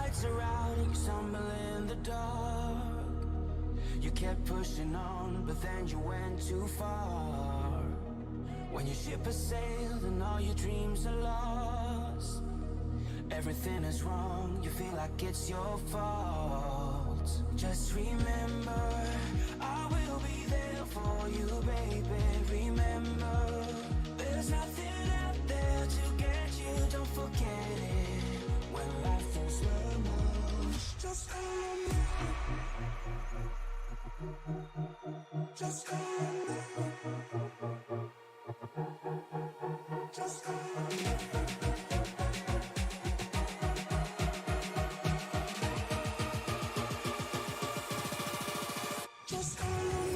lights are out and you stumble in the dark. You kept pushing on, but then you went too far. When your ship has sailed and all your dreams are lost, everything is wrong, you feel like it's your fault. Just remember, I will be there for you, baby. Remember, there's nothing out there to get you, don't forget it. When life throws lemons, just call me. Just call me. Just call me. Just call me.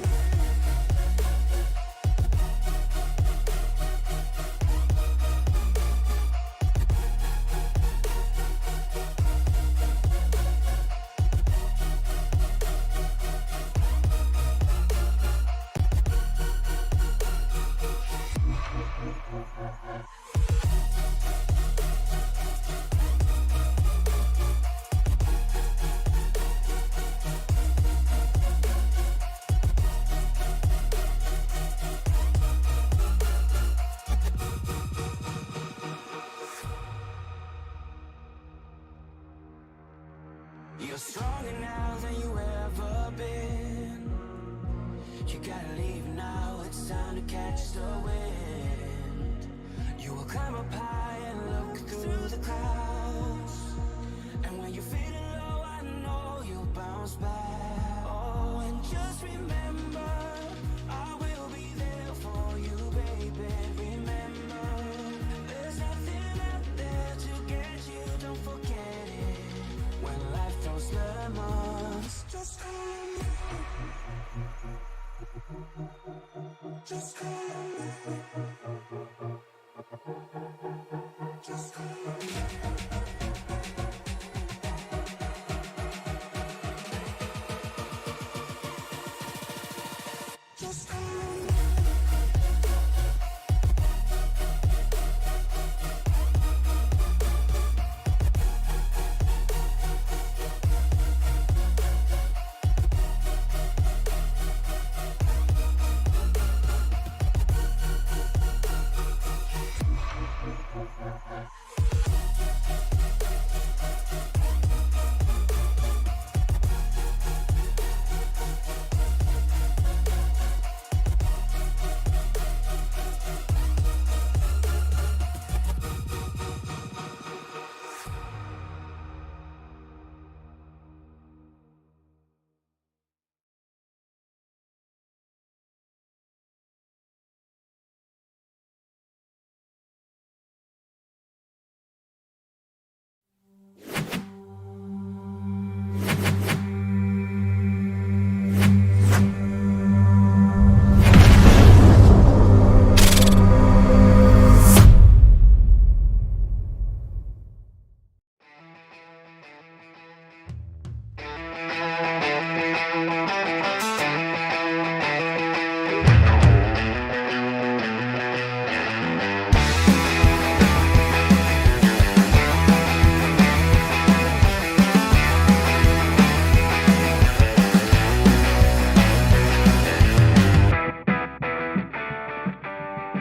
You're stronger now than you ever been. You gotta leave now, it's time to catch the wind. You will climb up high and look through the clouds. And when you're feeling low, I know you'll bounce back. Oh, and just remember, I will be there for you, baby. Remember, there's nothing out there to get you, don't forget it. When life throws lemons, just call me. Just call me. Just call me. Just call me.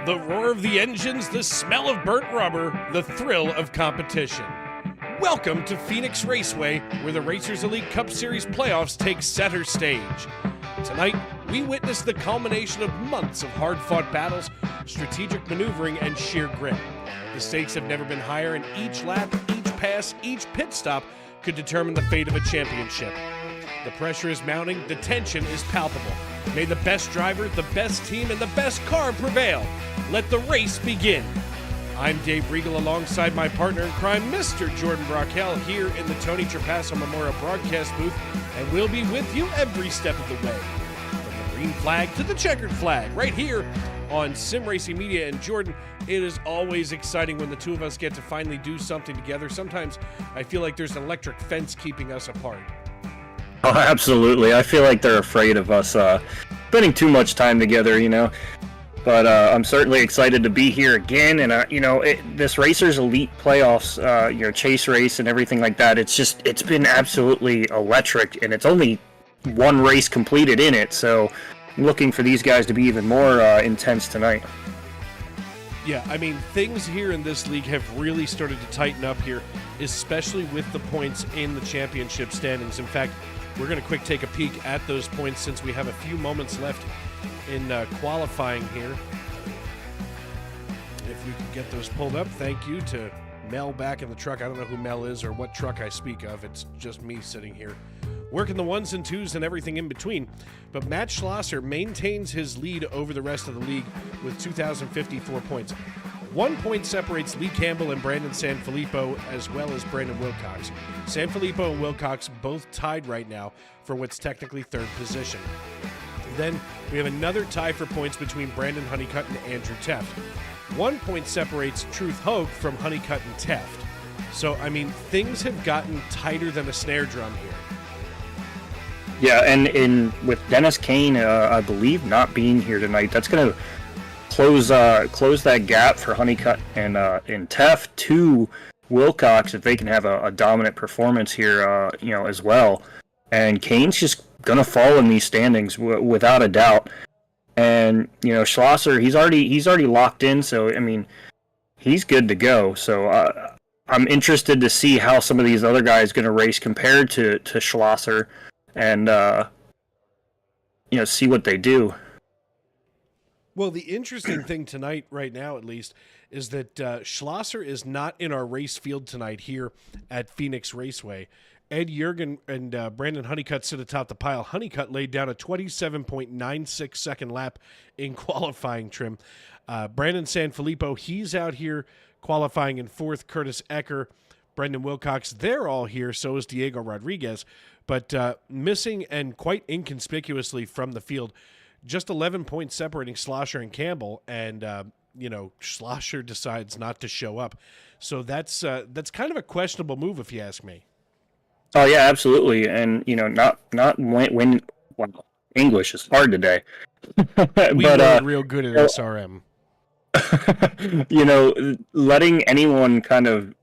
The roar of the engines, the smell of burnt rubber, the thrill of competition. Welcome to Phoenix Raceway, where the Racers Elite Cup Series playoffs take center stage. Tonight, we witness the culmination of months of hard-fought battles, strategic maneuvering, and sheer grit. The stakes have never been higher, and each lap, each pass, each pit stop could determine the fate of a championship. The pressure is mounting, the tension is palpable. May the best driver, the best team, and the best car prevail. Let the race begin. I'm Dave Regal alongside my partner in crime, Mr. Jordan Brockell, here in the Tony Trapasso Memorial Broadcast booth, and we'll be with you every step of the way. From the green flag to the checkered flag, right here on Sim Racing Media. And Jordan, it is always exciting when the two of us get to finally do something together. Sometimes I feel like there's an electric fence keeping us apart. Oh, absolutely. I feel like they're afraid of us spending too much time together, you know. But I'm certainly excited to be here again. And this Racers Elite playoffs, chase race and everything like that. It's been absolutely electric, and it's only one race completed in it. So I'm looking for these guys to be even more intense tonight. Yeah, I mean, things here in this league have really started to tighten up here, especially with the points in the championship standings. In fact, we're going to take a peek at those points since we have a few moments left in qualifying here. If we can get those pulled up, thank you to Mel back in the truck. I don't know who Mel is or what truck I speak of. It's just me sitting here working the ones and twos and everything in between. But Matt Schlosser maintains his lead over the rest of the league with 2,054 points. 1 point separates Lee Campbell and Brandon Sanfilippo, as well as Brandon Wilcox. Sanfilippo and Wilcox both tied right now for what's technically third position. Then we have another tie for points between Brandon Honeycutt and Andrew Teft. 1 point separates Truth Hogue from Honeycutt and Teft. So, I mean, things have gotten tighter than a snare drum here. Yeah, and with Dennis Kane, I believe, not being here tonight, that's going to close that gap for Honeycutt and Teft to Wilcox if they can have a dominant performance here, as well. And Kane's just gonna fall in these standings without a doubt. And Schlosser, he's already locked in, so I mean, he's good to go. So I'm interested to see how some of these other guys going to race compared to Schlosser, and see what they do. Well, the interesting thing tonight, right now at least, is that Schlosser is not in our race field tonight here at Phoenix Raceway. Ed Jurgen and Brandon Honeycutt sit atop the pile. Honeycutt laid down a 27.96 second lap in qualifying trim. Brandon Sanfilippo, he's out here qualifying in fourth. Curtis Ecker, Brendan Wilcox, they're all here. So is Diego Rodriguez. But missing and quite inconspicuously from the field, just 11 points separating Schlosser and Campbell. And, Schlosser decides not to show up. So that's kind of a questionable move, if you ask me. Oh yeah, absolutely, and not when well, English is hard today. We learned real good at SRM. Letting anyone kind of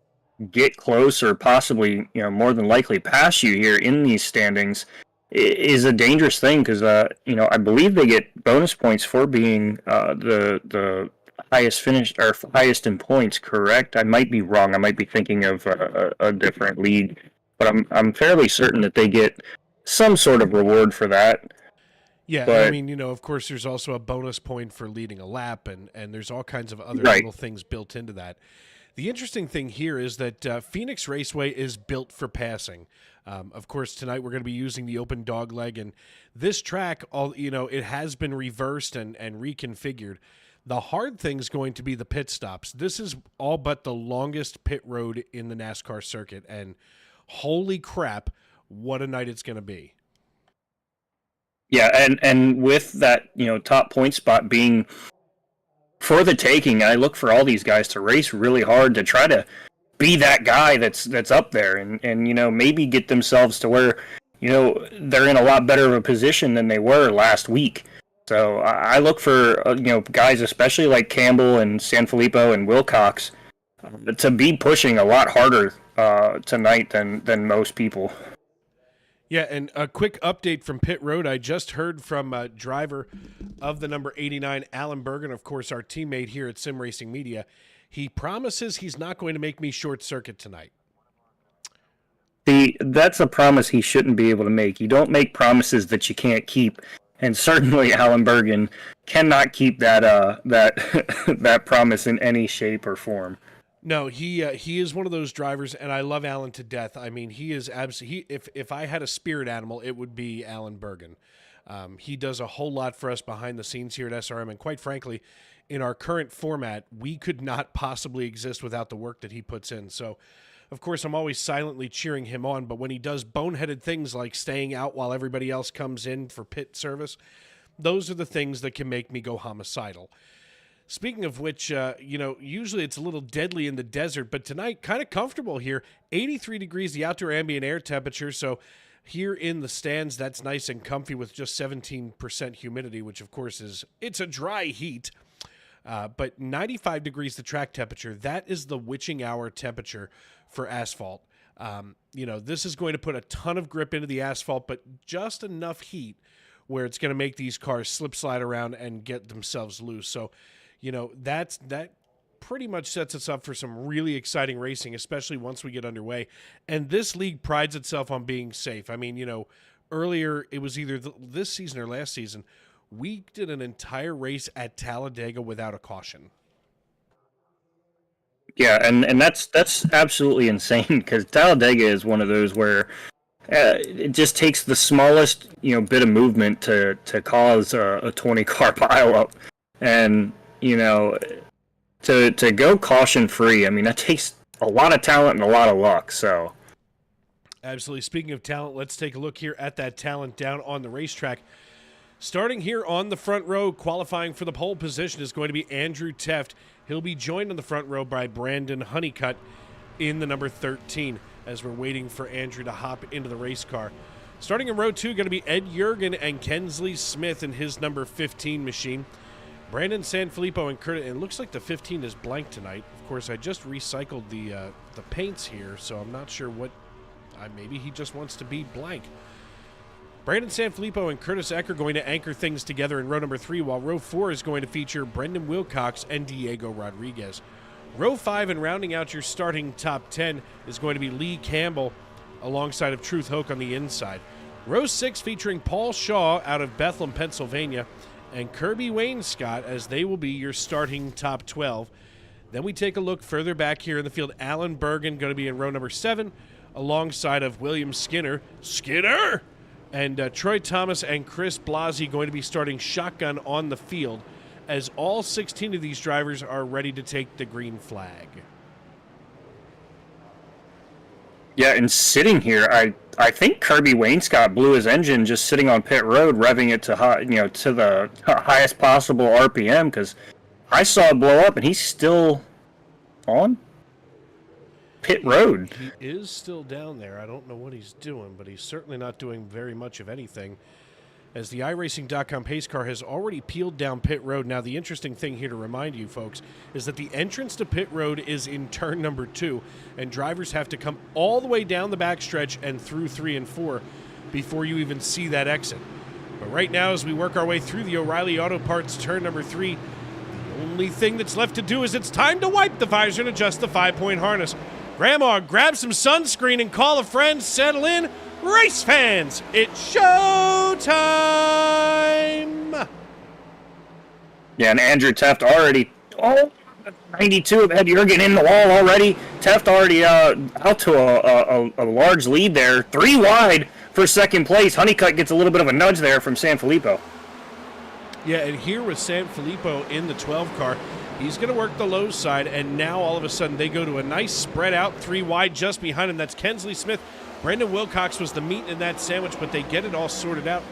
get close or possibly more than likely pass you here in these standings is a dangerous thing because I believe they get bonus points for being the highest finish or highest in points. Correct? I might be wrong. I might be thinking of a different league. But I'm fairly certain that they get some sort of reward for that. Yeah, but, I mean, of course, there's also a bonus point for leading a lap, and there's all kinds of other little things built into that. The interesting thing here is that Phoenix Raceway is built for passing. Of course, tonight we're going to be using the open dog leg, and this track, it has been reversed and reconfigured. The hard thing's going to be the pit stops. This is all but the longest pit road in the NASCAR circuit, and holy crap, what a night it's going to be. Yeah, and with that, top point spot being for the taking, I look for all these guys to race really hard to try to be that guy that's up there and maybe get themselves to where, they're in a lot better of a position than they were last week. So I look for, guys, especially like Campbell and Sanfilippo and Wilcox, to be pushing a lot harder tonight than most people. Yeah, and a quick update from pit road. I just heard from driver of the number 89, Alan Bergen, of course, our teammate here at Sim Racing Media. He promises he's not going to make me short circuit tonight. See, that's a promise he shouldn't be able to make. You don't make promises that you can't keep. And certainly Alan Bergen cannot keep that that promise in any shape or form. No, he is one of those drivers, and I love Alan to death. I mean, he is absolutely. If I had a spirit animal, it would be Alan Bergen. He does a whole lot for us behind the scenes here at SRM, and quite frankly, in our current format, we could not possibly exist without the work that he puts in. So, of course, I'm always silently cheering him on, but when he does boneheaded things like staying out while everybody else comes in for pit service, those are the things that can make me go homicidal. Speaking of which, usually it's a little deadly in the desert, but tonight, kind of comfortable here. 83 degrees, the outdoor ambient air temperature. So here in the stands, that's nice and comfy with just 17% humidity, which of course it's a dry heat. But 95 degrees the track temperature, that is the witching hour temperature for asphalt. This is going to put a ton of grip into the asphalt, but just enough heat where it's going to make these cars slip slide around and get themselves loose. So, that pretty much sets us up for some really exciting racing, especially once we get underway. And this league prides itself on being safe. I mean, earlier it was either this season or last season, we did an entire race at Talladega without a caution. Yeah, and that's absolutely insane, because Talladega is one of those where it just takes the smallest bit of movement to cause a 20-car pileup, and to go caution free. I mean, that takes a lot of talent and a lot of luck. So, absolutely. Speaking of talent, let's take a look here at that talent down on the racetrack. Starting here on the front row, qualifying for the pole position is going to be Andrew Teft. He'll be joined on the front row by Brandon Honeycutt in the number 13 as we're waiting for Andrew to hop into the race car. Starting in row 2, going to be Ed Jurgen and Kensley Smith in his number 15 machine. Brandon Sanfilippo and Curtis, and it looks like the 15 is blank tonight. Of course, I just recycled the paints here, so I'm not sure what, maybe he just wants to be blank. Brandon Sanfilippo and Curtis Eck are going to anchor things together in row number 3, while row 4 is going to feature Brendan Wilcox and Diego Rodriguez. Row 5 and rounding out your starting top 10 is going to be Lee Campbell alongside of Truth Hoke on the inside. Row 6 featuring Paul Shaw out of Bethlehem, Pennsylvania, and Kirby Wainscott, as they will be your starting top 12. Then we take a look further back here in the field. Alan Bergen going to be in row number 7 alongside of William Skinner, and Troy Thomas and Chris Blasi going to be starting shotgun on the field, as all 16 of these drivers are ready to take the green flag. Yeah, and sitting here, I think Kirby Wainscott blew his engine just sitting on pit road, revving it to the highest possible RPM, because I saw it blow up and he's still on pit road. He is still down there. I don't know what he's doing, but he's certainly not doing very much of anything, as the iRacing.com pace car has already peeled down pit road. Now, the interesting thing here to remind you folks is that the entrance to pit road is in turn number 2, and drivers have to come all the way down the backstretch and through 3 and 4 before you even see that exit. But right now, as we work our way through the O'Reilly Auto Parts turn number 3, the only thing that's left to do is it's time to wipe the visor and adjust the 5-point harness. Grandma, grab some sunscreen and call a friend. Settle in. Race fans, it's showtime! Yeah, and Andrew Teft already, 92 of Ed Jurgen in the wall already. Teft already out to a large lead there. 3 wide for second place. Honeycutt gets a little bit of a nudge there from Sanfilippo. Yeah, and here with Sanfilippo in the 12 car, he's going to work the low side, and now all of a sudden they go to a nice spread out 3 wide just behind him. That's Kensley Smith. Brendan Wilcox was the meat in that sandwich, but they get it all sorted out.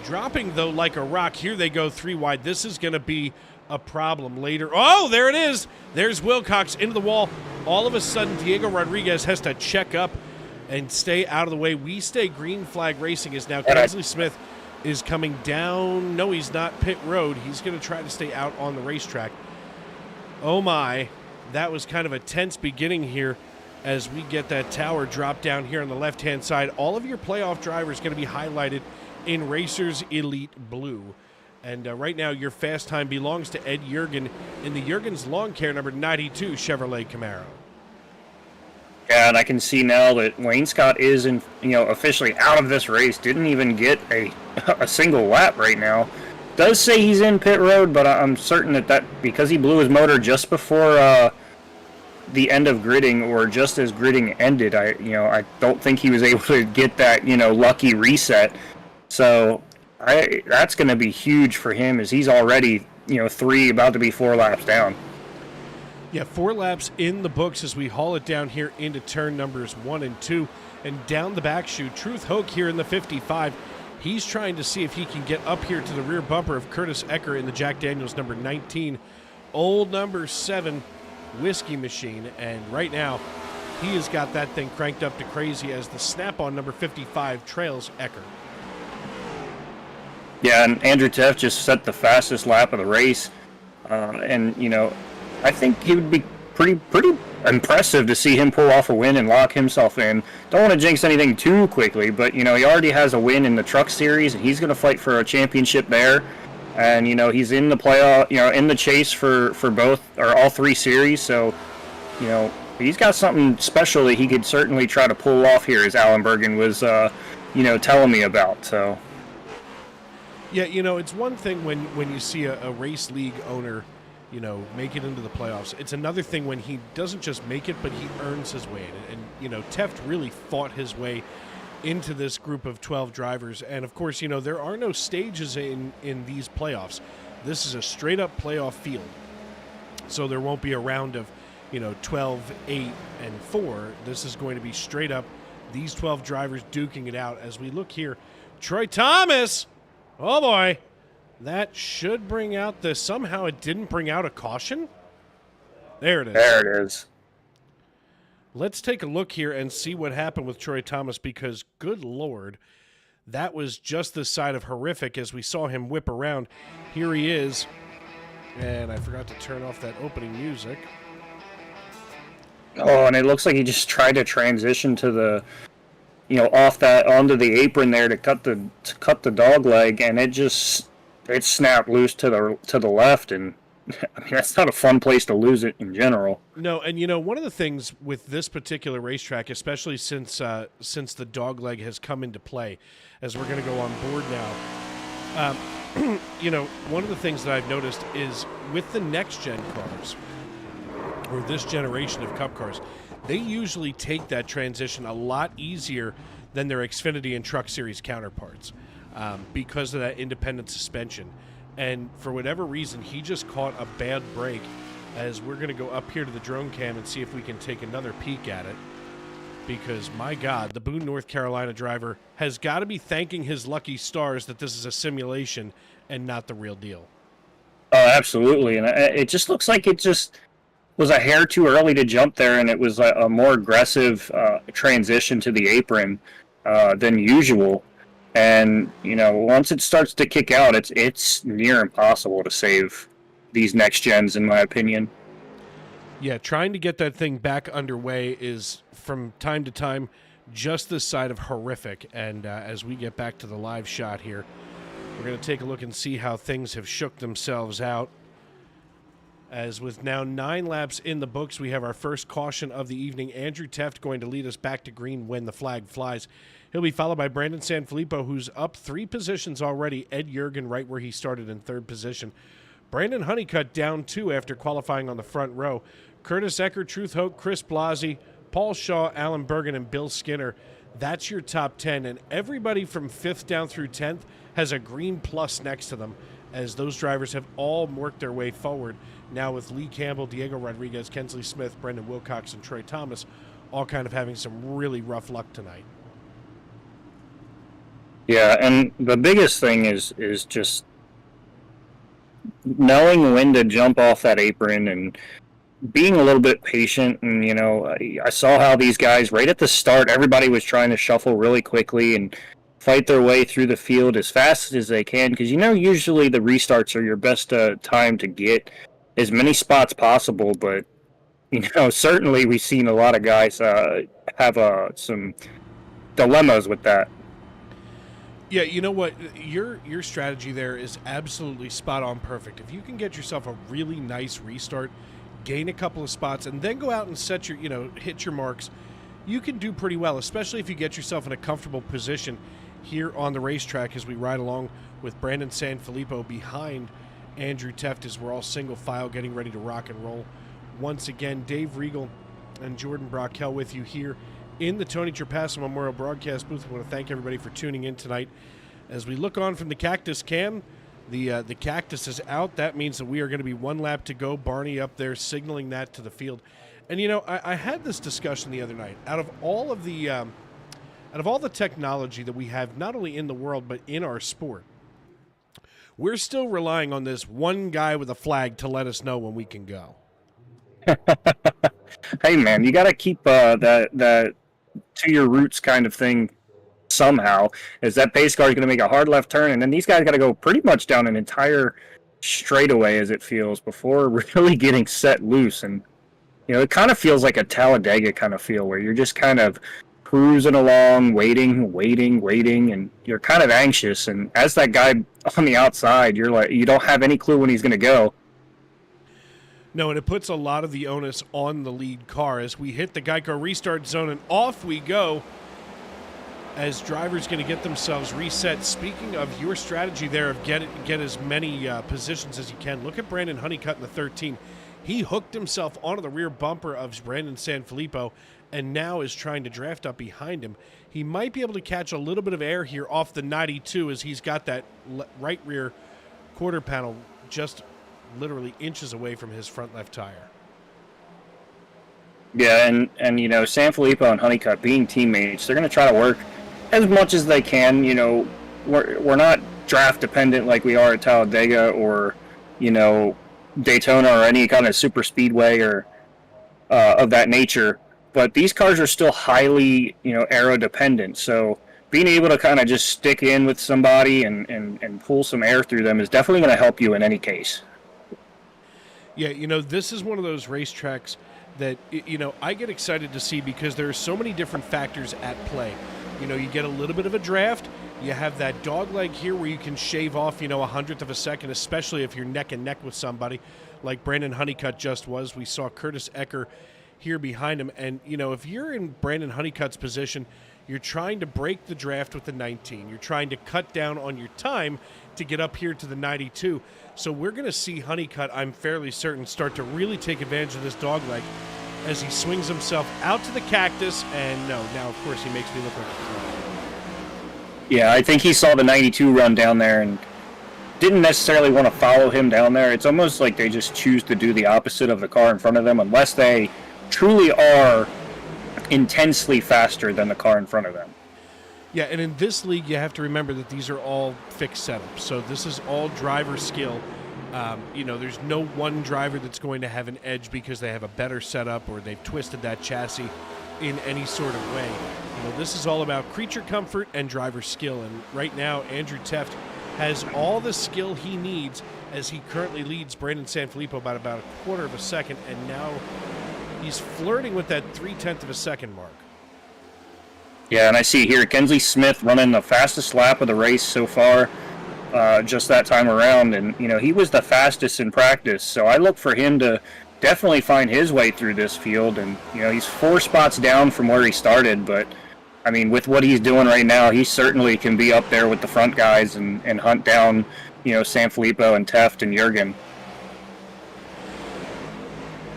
Dropping, though, like a rock. Here they go 3 wide. This is going to be a problem later. Oh, there it is. There's Wilcox into the wall. All of a sudden, Diego Rodriguez has to check up and stay out of the way. We stay green flag racing as now Kensley Smith is coming down. No, he's not pit road. He's going to try to stay out on the racetrack. Oh, my. That was kind of a tense beginning here as we get that tower drop down here on the left-hand side. All of your playoff drivers going to be highlighted in Racers Elite Blue. And right now, your fast time belongs to Ed Jurgen in the Jurgen's Lawn Care number 92 Chevrolet Camaro. Yeah, and I can see now that Wainscott is officially out of this race. Didn't even get a single lap right now. Does say he's in pit road, but I'm certain that because he blew his motor just before the end of gridding, or just as gridding ended, I don't think he was able to get that lucky reset. So that's going to be huge for him, as he's already 3, about to be 4 laps down. Yeah, 4 laps in the books as we haul it down here into turn numbers 1 and 2, and down the back chute. Truth Hoke here in the 55. He's trying to see if he can get up here to the rear bumper of Curtis Ecker in the Jack Daniels number 19, old number 7 whiskey machine, and right now he has got that thing cranked up to crazy as the snap-on number 55 trails Ecker. Yeah, and Andrew Teft just set the fastest lap of the race. And I think he would be pretty impressive to see him pull off a win and lock himself in. Don't want to jinx anything too quickly, but he already has a win in the Truck Series, and he's going to fight for a championship there. And he's in the playoff, in the chase for both or all three series. So he's got something special that he could certainly try to pull off here, as Alan Bergen was telling me about. So yeah, it's one thing when you see a race league owner make it into the playoffs. It's another thing when he doesn't just make it, but he earns his way in. And Teft really fought his way into this group of 12 drivers. And of course, there are no stages in these playoffs. This is a straight up playoff field. So there won't be a round of, 12, 8, and 4. This is going to be straight up these 12 drivers duking it out. As we look here, Troy Thomas, oh boy, that should bring out the, somehow it didn't bring out a caution. There it is. There it is. Let's take a look here and see what happened with Troy Thomas, because good Lord, that was just the side of horrific as we saw him whip around. Here he is. And I forgot to turn off that opening music. Oh, and it looks like he just tried to transition to the, off that onto the apron there to cut the dog leg, and it snapped loose to the left, and I mean, that's not a fun place to lose it in general. No, and one of the things with this particular racetrack, especially since the dog leg has come into play, as we're going to go on board now, one of the things that I've noticed is with the Nextgen cars, or this generation of Cup cars, they usually take that transition a lot easier than their Xfinity and Truck Series counterparts because of that independent suspension. And for whatever reason, he just caught a bad break, as we're going to go up here to the drone cam and see if we can take another peek at it. Because, my God, the Boone, North Carolina driver has got to be thanking his lucky stars that this is a simulation and not the real deal. Oh, absolutely. And it just looks like it just was a hair too early to jump there, and it was a more aggressive transition to the apron than usual. And, once it starts to kick out, it's near impossible to save these next gens, in my opinion. Yeah, trying to get that thing back underway is, from time to time, just this side of horrific. And as we get back to the live shot here, we're going to take a look and see how things have shook themselves out. As with now 9 laps in the books, we have our first caution of the evening. Andrew Teft going to lead us back to green when the flag flies. He'll be followed by Brandon Sanfilippo, who's up 3 positions already. Ed Yergin right where he started in 3rd position. Brandon Honeycutt down 2 after qualifying on the front row. Curtis Eckert, Truth Hoke, Chris Blasi, Paul Shaw, Alan Bergen, and Bill Skinner. That's your top 10. And everybody from 5th down through 10th has a green plus next to them, as those drivers have all worked their way forward. Now with Lee Campbell, Diego Rodriguez, Kensley Smith, Brendan Wilcox, and Troy Thomas all kind of having some really rough luck tonight. Yeah, and the biggest thing is just knowing when to jump off that apron and being a little bit patient. And, I saw how these guys, right at the start, everybody was trying to shuffle really quickly and fight their way through the field as fast as they can, because, usually the restarts are your best time to get as many spots possible. But, certainly we've seen a lot of guys have some dilemmas with that. Yeah, you know what? Your strategy there is absolutely spot on perfect. If you can get yourself a really nice restart, gain a couple of spots, and then go out and set your, hit your marks, you can do pretty well, especially if you get yourself in a comfortable position here on the racetrack as we ride along with Brandon Sanfilippo behind Andrew Teft as we're all single file getting ready to rock and roll. Once again, Dave Regal and Jordan Brockel with you here in the Tony Trapasso Memorial Broadcast booth. I want to thank everybody for tuning in tonight. As we look on from the Cactus Cam, the Cactus is out. That means that we are going to be 1 lap to go. Barney up there signaling that to the field. And, I had this discussion the other night. Out of all the technology that we have, not only in the world, but in our sport, we're still relying on this one guy with a flag to let us know when we can go. Hey, man, you got to keep that to your roots kind of thing somehow. Is that pace car is going to make a hard left turn, and then these guys got to go pretty much down an entire straightaway as it feels before really getting set loose. And it kind of feels like a Talladega kind of feel where you're just kind of cruising along, waiting, and you're kind of anxious. And as that guy on the outside, you're like, you don't have any clue when he's going to go. No, and it puts a lot of the onus on the lead car as we hit the Geico restart zone, and off we go as drivers going to get themselves reset. Speaking of your strategy there of get as many positions as you can, look at Brandon Honeycutt in the 13. He hooked himself onto the rear bumper of Brandon Sanfilippo and now is trying to draft up behind him. He might be able to catch a little bit of air here off the 92 as he's got that right rear quarter panel just literally inches away from his front left tire. Yeah, and Sanfilippo and Honeycutt being teammates, they're going to try to work as much as they can. We're not draft dependent like we are at Talladega or Daytona or any kind of super speedway or of that nature, but these cars are still highly aero dependent, so being able to kind of just stick in with somebody and pull some air through them is definitely going to help you in any case. Yeah, this is one of those racetracks that I get excited to see because there are so many different factors at play. You get a little bit of a draft. You have that dog leg here where you can shave off, a 100th of a second, especially if you're neck and neck with somebody like Brandon Honeycutt just was. We saw Curtis Ecker here behind him. And, if you're in Brandon Honeycutt's position, you're trying to break the draft with the 19. You're trying to cut down on your time to get up here to the 92. So we're going to see Honeycutt, I'm fairly certain, start to really take advantage of this dog leg as he swings himself out to the cactus. And now, of course, he makes me look like a fool. Yeah, I think he saw the 92 run down there and didn't necessarily want to follow him down there. It's almost like they just choose to do the opposite of the car in front of them unless they truly are intensely faster than the car in front of them. Yeah, and in this league, you have to remember that these are all fixed setups. So this is all driver skill. There's no one driver that's going to have an edge because they have a better setup or they've twisted that chassis in any sort of way. This is all about creature comfort and driver skill. And right now, Andrew Teft has all the skill he needs as he currently leads Brandon Sanfilippo by about a quarter of a second. And now he's flirting with that 0.3 of a second mark. Yeah, and I see here Kenzie Smith running the fastest lap of the race so far, just that time around. And, he was the fastest in practice. So I look for him to definitely find his way through this field. And, he's 4 spots down from where he started. But, with what he's doing right now, he certainly can be up there with the front guys and hunt down, Sanfilippo and Teft and Jurgen.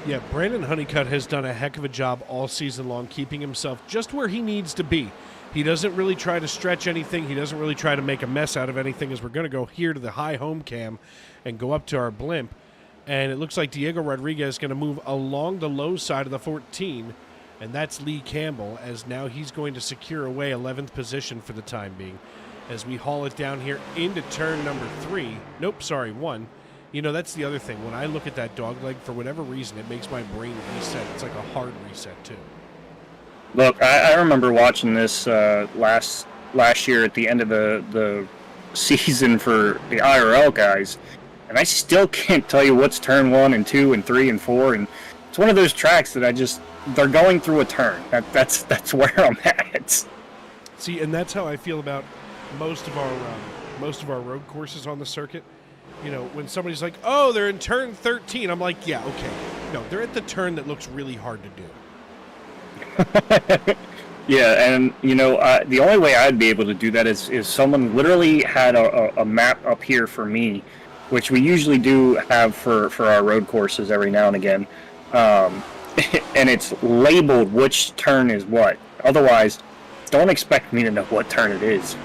Yeah, Brandon Honeycutt has done a heck of a job all season long keeping himself just where he needs to be. He doesn't really try to stretch anything. He doesn't really try to make a mess out of anything as we're going to go here to the high home cam and go up to our blimp. And it looks like Diego Rodriguez is going to move along the low side of the 14, and that's Lee Campbell, as now he's going to secure away 11th position for the time being as we haul it down here into turn number 3. Nope, sorry, 1. That's the other thing. When I look at that dog leg, for whatever reason, it makes my brain reset. It's like a hard reset, too. Look, I remember watching this last year at the end of the season for the IRL guys, and I still can't tell you what's turn 1 and 2 and 3 and 4, and it's one of those tracks that they're going through a turn. That's where I'm at. See, and that's how I feel about most of our road courses on the circuit. When somebody's like, oh, they're in turn 13, I'm like, yeah, okay. No, they're at the turn that looks really hard to do. Yeah, and, the only way I'd be able to do that is someone literally had a map up here for me, which we usually do have for our road courses every now and again. And it's labeled which turn is what. Otherwise, don't expect me to know what turn it is.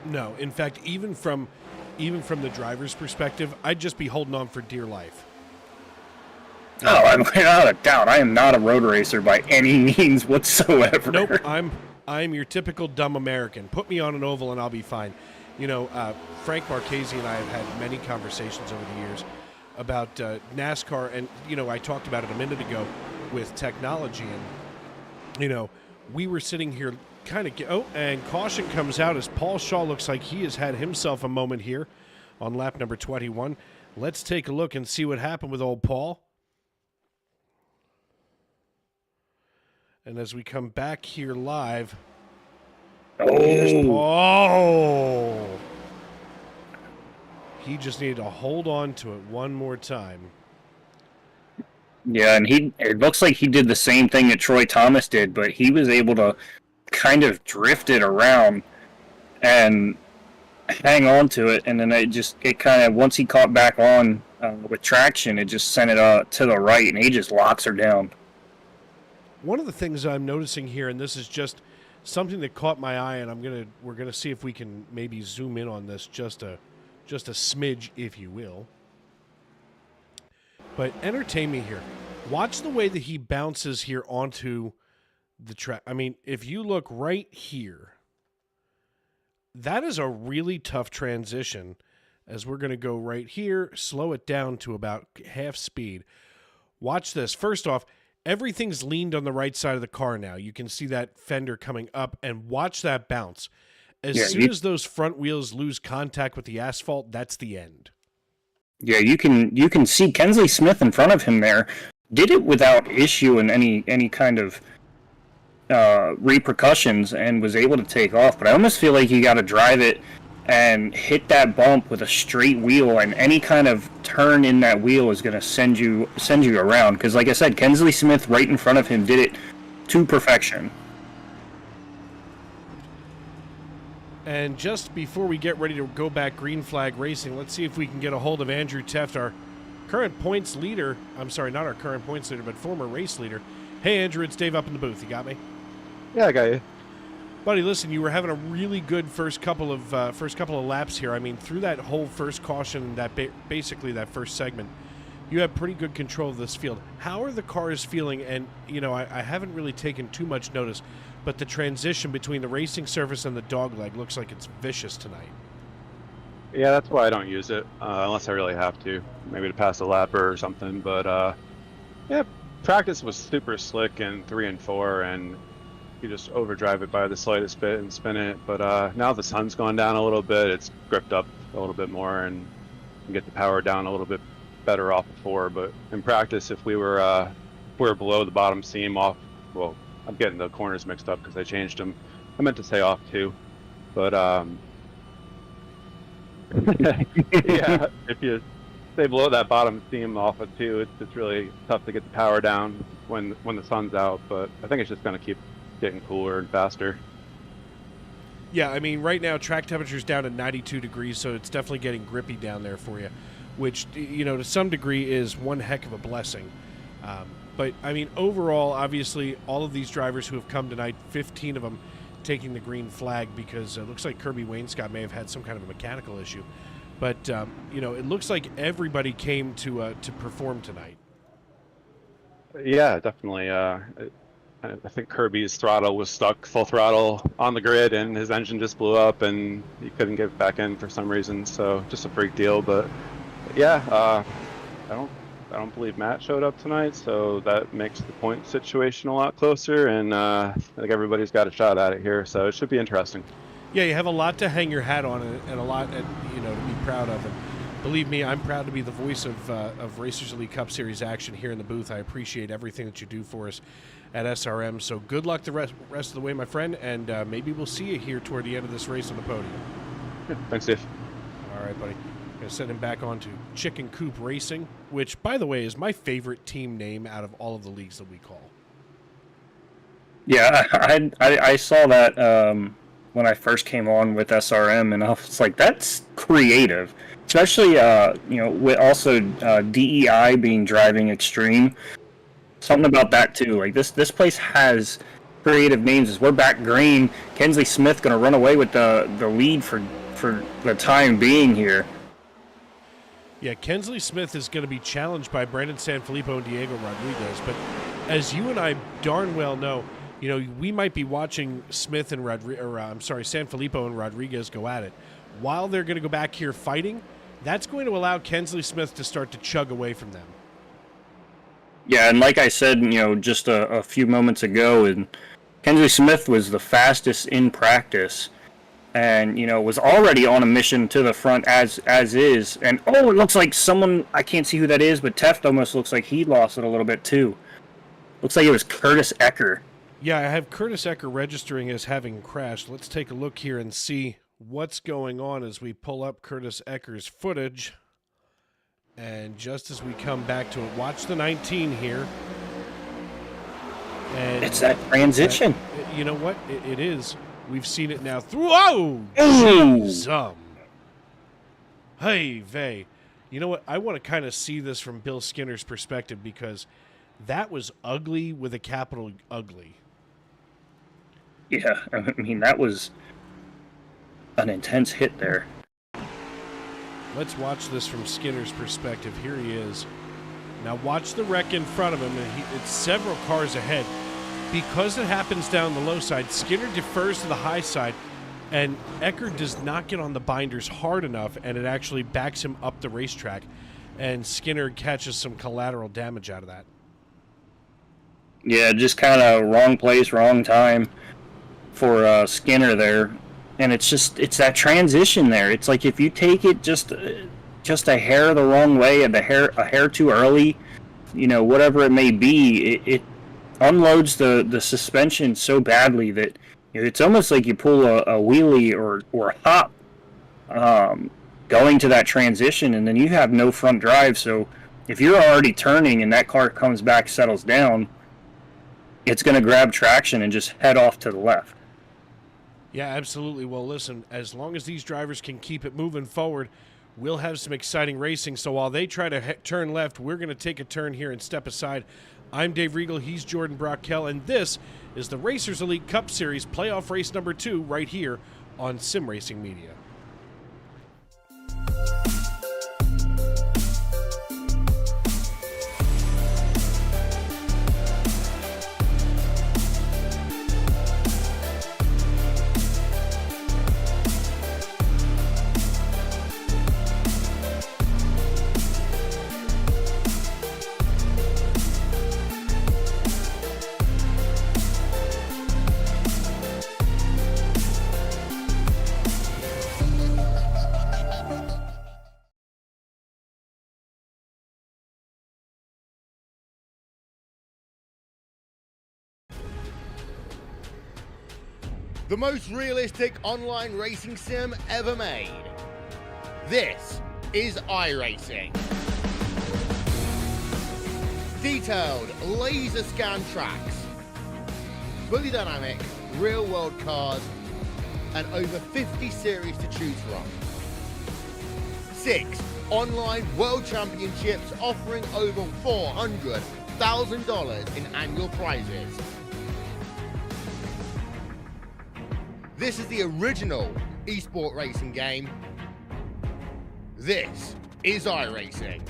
No, in fact, even from the driver's perspective, I'd just be holding on for dear life. Oh, without a doubt, I am not a road racer by any means whatsoever. Nope, I'm your typical dumb American. Put me on an oval and I'll be fine. Frank Marchese and I have had many conversations over the years about NASCAR, and I talked about it a minute ago with technology, and we were sitting here and caution comes out as Paul Shaw looks like he has had himself a moment here on lap number 21. Let's take a look and see what happened with old Paul. And as we come back here live, here's Paul. He just needed to hold on to it one more time. Yeah, and it looks like he did the same thing that Troy Thomas did, but he was able to kind of drift it around and hang on to it, and then it kind of, once he caught back on with traction, it just sent it to the right, and he just locks her down. One of the things I'm noticing here, and this is just something that caught my eye, and we're gonna see if we can maybe zoom in on this just a smidge, if you will. But entertain me here. Watch the way that he bounces here onto the track. I mean, if you look right here, that is a really tough transition, as we're going to go right here, slow it down to about half speed. Watch this. First off, everything's leaned on the right side of the car now. You can see that fender coming up, and watch that bounce. As soon as those front wheels lose contact with the asphalt, that's the end. Yeah, you can see Kensley Smith in front of him there. Did it without issue and any kind of repercussions, and was able to take off. But I almost feel like you got to drive it and hit that bump with a straight wheel, and any kind of turn in that wheel is going to send you around. Because like I said, Kensley Smith right in front of him did it to perfection. And just before we get ready to go back green flag racing, let's see if we can get a hold of Andrew Teft, our current points leader. I'm sorry, not our current points leader, but former race leader. Hey, Andrew, it's Dave up in the booth. You got me? Yeah, I got you. Buddy, listen, you were having a really good first couple of laps here. I mean, through that whole first caution, basically that first segment, you had pretty good control of this field. How are the cars feeling? And, you know, I haven't really taken too much notice, but the transition between the racing surface and the dogleg looks like it's vicious tonight. Yeah, that's why I don't use it, unless I really have to. Maybe to pass a lapper or something. But, yeah, practice was super slick in 3 and 4, and you just overdrive it by the slightest bit and spin it. But now the sun's gone down a little bit. It's gripped up a little bit more, and you can get the power down a little bit better off of 4. But in practice, if we were below the bottom seam off, well, I'm getting the corners mixed up because I changed them. I meant to say off 2, but yeah, if you stay below that bottom seam off of 2, it's really tough to get the power down when the sun's out. But I think it's just going to keep getting cooler and faster. Yeah, I mean, right now track temperature's down at 92 degrees, so it's definitely getting grippy down there for you, which, you know, to some degree is one heck of a blessing. But, I mean, overall, obviously, all of these drivers who have come tonight, 15 of them taking the green flag, because it looks like Kirby Wainscott may have had some kind of a mechanical issue. But, you know, it looks like everybody came to perform tonight. Yeah, definitely. I think Kirby's throttle was stuck full throttle on the grid, and his engine just blew up, and he couldn't get back in for some reason. So just a freak deal. But yeah, I don't believe Matt showed up tonight, so that makes the point situation a lot closer, and I think everybody's got a shot at it here, so it should be interesting. Yeah, you have a lot to hang your hat on, and a lot, you know, to be proud of. And believe me, I'm proud to be the voice of Racers Elite Cup Series action here in the booth. I appreciate everything that you do for us at SRM. So good luck the rest of the way, my friend, and maybe we'll see you here toward the end of this race on the podium. Thanks, Dave. All right, buddy. Going to send him back on to Chicken Coop Racing, which, by the way, is my favorite team name out of all of the leagues that we call. Yeah, I saw that when I first came on with SRM, and I was like, that's creative. Especially, you know, with also DEI being driving extreme. Something about that, too. Like, this place has creative names. As we're back green, Kensley Smith going to run away with the lead for the time being here. Yeah, Kensley Smith is going to be challenged by Brandon Sanfilippo and Diego Rodriguez. But as you and I darn well know, you know, we might be watching Smith and Sanfilippo and Rodriguez go at it. While they're going to go back here fighting, that's going to allow Kensley Smith to start to chug away from them. Yeah, and like I said, you know, just a few moments ago, and Kensley Smith was the fastest in practice. and was already on a mission to the front as is. And it looks like someone, I can't see who that is, but Teft almost looks like he lost it a little bit too. Looks like it was Curtis Ecker. Yeah, I have Curtis Ecker registering as having crashed. Let's take a look here and see what's going on as we pull up Curtis Ecker's footage. And just as we come back to it, watch the 19 here. And it's that transition. You know what? It is. We've seen it now. Whoa! Hey, vey. You know what? I want to kind of see this from Bill Skinner's perspective, because that was ugly with a capital ugly. Yeah, I mean, that was an intense hit there. Let's watch this from Skinner's perspective. Here he is. Now watch the wreck in front of him, and it's several cars ahead. Because it happens down the low side, Skinner defers to the high side, and Ecker does not get on the binders hard enough, and it actually backs him up the racetrack, and Skinner catches some collateral damage out of that. Yeah, just kind of wrong place, wrong time for Skinner there. And it's that transition there. It's like if you take it just a hair the wrong way, and a hair too early, whatever it may be, it unloads the suspension so badly that it's almost like you pull a wheelie or a hop going to that transition, and then you have no front drive. So if you're already turning and that car comes back, settles down, it's going to grab traction and just head off to the left. Yeah, absolutely. Well, listen, as long as these drivers can keep it moving forward, we'll have some exciting racing. So while they try to turn left, we're going to take a turn here and step aside. I'm Dave Riegel, he's Jordan Brockell, and this is the Racers Elite Cup Series playoff race number 2 right here on Sim Racing Media. The most realistic online racing sim ever made. This is iRacing. Detailed laser scan tracks, fully dynamic, real world cars, and over 50 series to choose from. 6 online world championships offering over $400,000 in annual prizes. This is the original esport racing game. This is iRacing.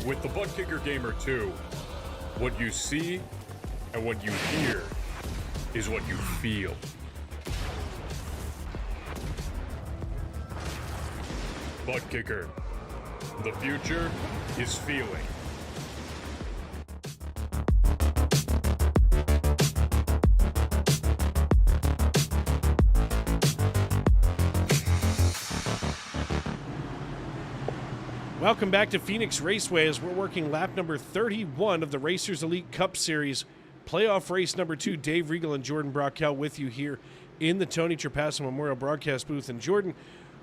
With the Butt Kicker Gamer 2, what you see and what you hear is what you feel. Butt Kicker. The future is feeling. Welcome back to Phoenix Raceway as we're working lap number 31 of the Racers Elite Cup Series playoff race number 2. Dave Riegel and Jordan Brockell with you here in the Tony Trapasso Memorial Broadcast booth. And Jordan,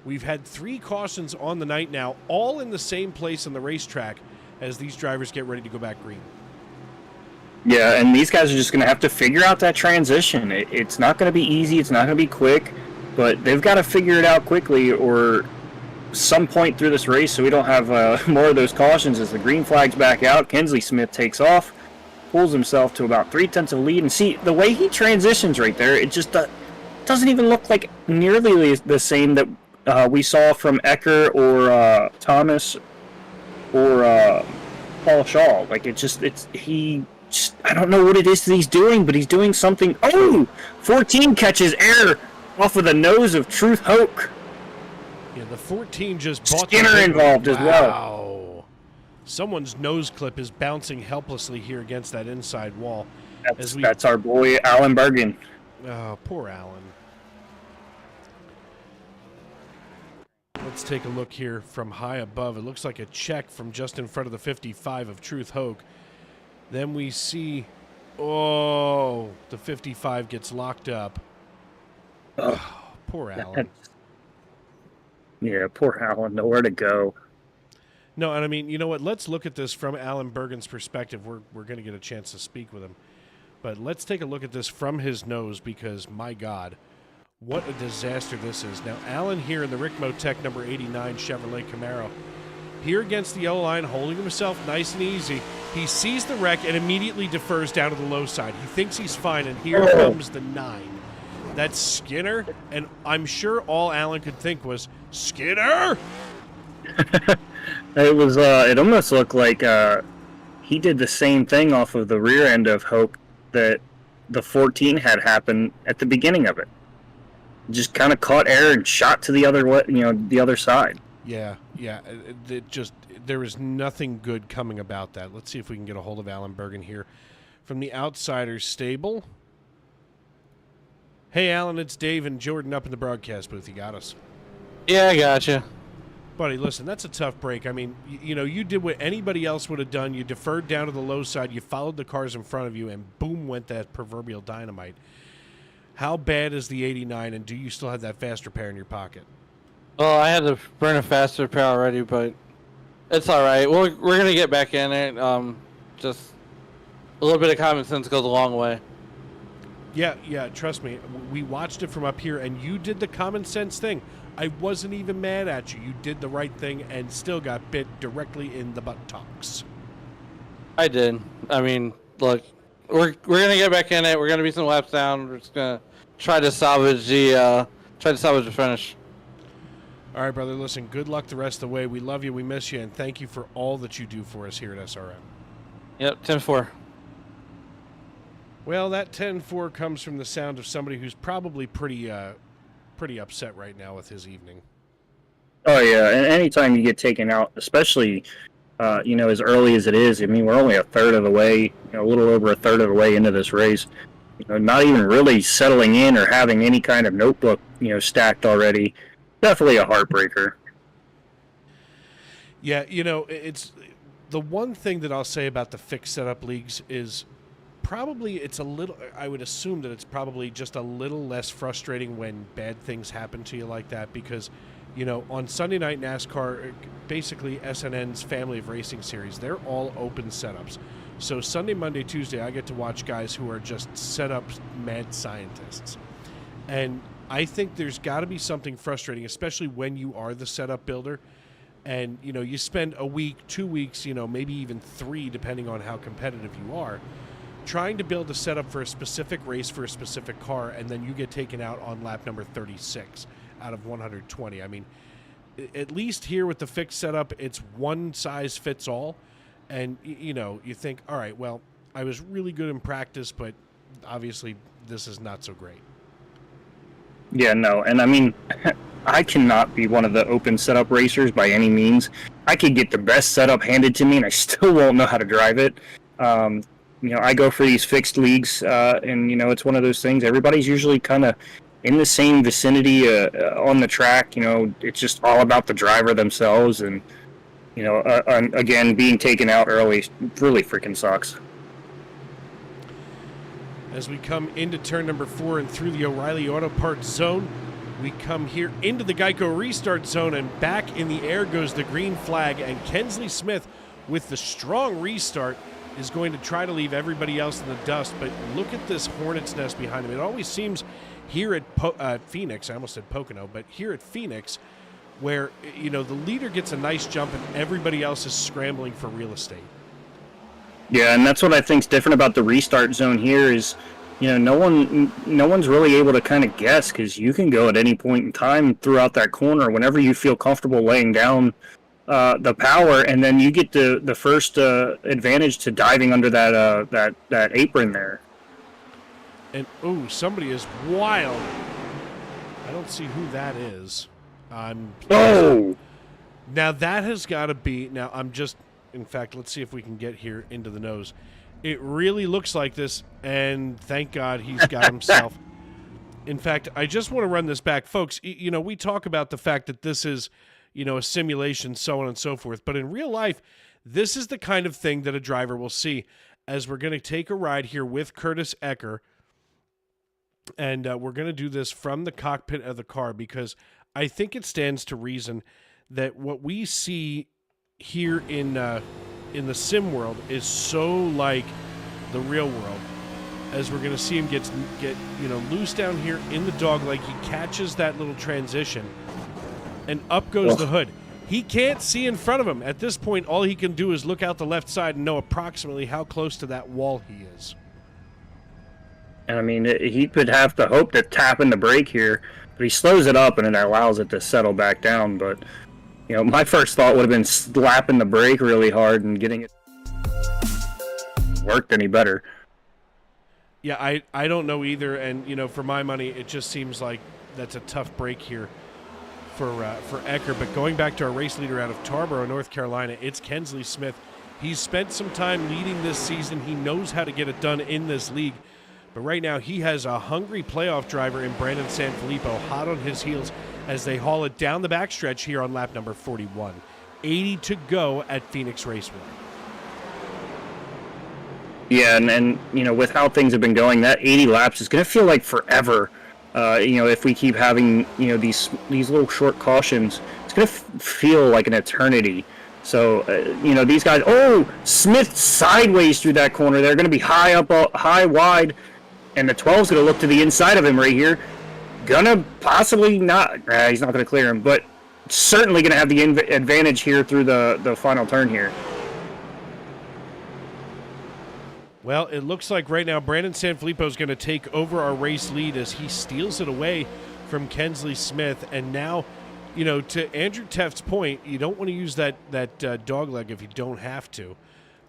we've had 3 cautions on the night now, all in the same place on the racetrack as these drivers get ready to go back green. Yeah, and these guys are just going to have to figure out that transition. It's not going to be easy. It's not going to be quick, but they've got to figure it out quickly or some point through this race so we don't have more of those cautions as the green flag's back out. Kensley Smith takes off, pulls himself to about 3/10 of lead, and see the way he transitions right there, it just doesn't even look like nearly the same that we saw from Ecker or Thomas or Paul Shaw. Like I don't know what it is that he's doing, but he's doing something. Oh, 14 catches air off of the nose of Truth Hoke. Yeah, the 14 just bought Skinner involved as well. Wow. Someone's nose clip is bouncing helplessly here against that inside wall. That's our boy, Alan Bergen. Oh, poor Alan. Let's take a look here from high above. It looks like a check from just in front of the 55 of Truth Hoke. Then we see, the 55 gets locked up. Oh, poor Alan. Yeah, poor Alan. Nowhere to go. No, and I mean, you know what? Let's look at this from Alan Bergen's perspective. We're going to get a chance to speak with him. But let's take a look at this from his nose because, my God, what a disaster this is. Now, Alan here in the Rick Motec number 89 Chevrolet Camaro. Here against the yellow line, holding himself nice and easy. He sees the wreck and immediately defers down to the low side. He thinks he's fine, and here comes the 9. That's Skinner, and I'm sure all Alan could think was, Skinner! It almost looked like he did the same thing off of the rear end of Hoke that the 14 had happened at the beginning of it. Just kind of caught air and shot to the other side. Yeah. There was nothing good coming about that. Let's see if we can get a hold of Alan Bergen here from the Outsiders stable. Hey, Alan, it's Dave and Jordan up in the broadcast booth. You got us? Yeah, I gotcha. Buddy, listen, that's a tough break. I mean, you did what anybody else would have done. You deferred down to the low side. You followed the cars in front of you, and boom went that proverbial dynamite. How bad is the 89, and do you still have that fast repair in your pocket? Well, I had to burn a fast repair already, but it's all right. We're going to get back in it. Just a little bit of common sense goes a long way. Yeah, trust me. We watched it from up here, and you did the common sense thing. I wasn't even mad at you. You did the right thing and still got bit directly in the buttocks. I did. I mean, look, we're gonna get back in it. We're gonna be some laps down. We're just gonna try to salvage the finish. All right, brother. Listen, good luck the rest of the way. We love you. We miss you, and thank you for all that you do for us here at SRM. Yep, 10-4. Well, that 10-4 comes from the sound of somebody who's probably pretty upset right now with his evening. Oh yeah, and anytime you get taken out, especially as early as it is. I mean, we're only a third of the way, a little over a third of the way into this race. Not even really settling in or having any kind of notebook, stacked already. Definitely a heartbreaker. Yeah, it's the one thing that I'll say about the fixed setup leagues is probably it's a little, I would assume that it's probably just a little less frustrating when bad things happen to you like that because, on Sunday Night NASCAR, basically SNN's family of racing series, they're all open setups. So Sunday, Monday, Tuesday, I get to watch guys who are just setup mad scientists. And I think there's got to be something frustrating, especially when you are the setup builder. And, you spend a week, 2 weeks, maybe even 3, depending on how competitive you are, trying to build a setup for a specific race for a specific car, and then you get taken out on lap number 36 out of 120. I mean, at least here with the fixed setup, it's one size fits all. And, you think, all right, well, I was really good in practice, but obviously this is not so great. Yeah, no, and I mean, I cannot be one of the open setup racers by any means. I could get the best setup handed to me, and I still won't know how to drive it. I go for these fixed leagues, and, it's one of those things. Everybody's usually kind of in the same vicinity on the track. It's just all about the driver themselves, and, again, being taken out early really freaking sucks. As we come into turn number 4 and through the O'Reilly Auto Parts zone, we come here into the Geico restart zone, and back in the air goes the green flag, and Kensley Smith, with the strong restart, is going to try to leave everybody else in the dust. But look at this hornet's nest behind him. It always seems here at Phoenix, I almost said Pocono, but here at Phoenix, where, the leader gets a nice jump and everybody else is scrambling for real estate. Yeah, and that's what I think's different about the restart zone here is, no one's really able to kind of guess, because you can go at any point in time throughout that corner whenever you feel comfortable laying down, the power, and then you get the first advantage to diving under that apron there. And ooh, somebody is wild. I don't see who that is. Oh, Now that has got to be. Now I'm just. In fact, let's see if we can get here into the nose. It really looks like this, and thank God he's got himself. In fact, I just want to run this back, folks. You know, we talk about the fact that this is, you know, a simulation, so on and so forth. But in real life, this is the kind of thing that a driver will see. As we're going to take a ride here with Curtis Ecker, and we're going to do this from the cockpit of the car, because I think it stands to reason that what we see here in the sim world is so like the real world, as we're going to see him get you know, loose down here in the dog leg. He catches that little transition, and up goes the hood. He can't see in front of him. At this point, all he can do is look out the left side and know approximately how close to that wall he is. and I mean, he could have to hope that tapping the brake here, but he slows it up and it allows it to settle back down. But you know, my first thought would have been slapping the brake really hard and getting it worked any better. Yeah, I don't know either, and you know, for my money, it just seems like that's a tough break here for Ecker. But going back to our race leader out of Tarboro, North Carolina, it's Kensley Smith. He's spent some time leading this season. He knows how to get it done in this league. But right now, he has a hungry playoff driver in Brandon Sanfilippo hot on his heels as they haul it down the backstretch here on lap number 41. 80 to go at Phoenix Raceway. Yeah, and you know, with how things have been going, that 80 laps is going to feel like forever. You know, if we keep having, you know, these little short cautions, it's going to feel like an eternity. So, you know, these guys, oh, Smith sideways through that corner. They're going to be high up, high, wide, and the 12's going to look to the inside of him right here. Gonna possibly not, he's not going to clear him, but certainly going to have the advantage here through the final turn here. Well, it looks like right now Brandon Sanfilippo is going to take over our race lead as he steals it away from Kensley Smith. And now, you know, to Andrew Teft's point, you don't want to use that dog leg if you don't have to.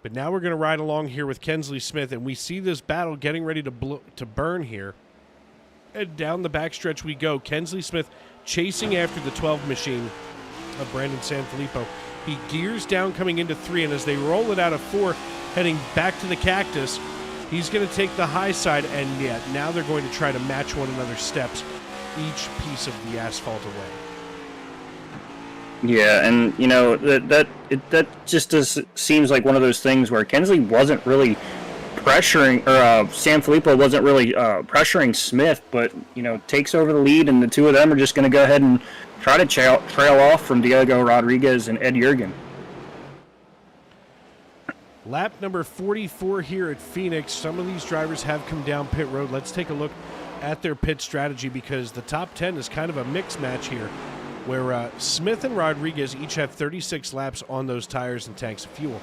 But now we're going to ride along here with Kensley Smith, and we see this battle getting ready to burn here. And down the backstretch we go. Kensley Smith chasing after the 12 machine of Brandon Sanfilippo. He gears down coming into 3, and as they roll it out of 4, heading back to the cactus, he's going to take the high side, and yeah, now they're going to try to match one another's steps, each piece of the asphalt away. Yeah, and you know, that just seems like one of those things where Kensley wasn't really pressuring, or Sanfilippo wasn't really pressuring Smith, but you know, takes over the lead, and the two of them are just going to go ahead and try to trail off from Diego Rodriguez and Ed Jurgen. Lap number 44 here at Phoenix. Some of these drivers have come down pit road. Let's take a look at their pit strategy, because the top 10 is kind of a mixed match here, where Smith and Rodriguez each have 36 laps on those tires and tanks of fuel.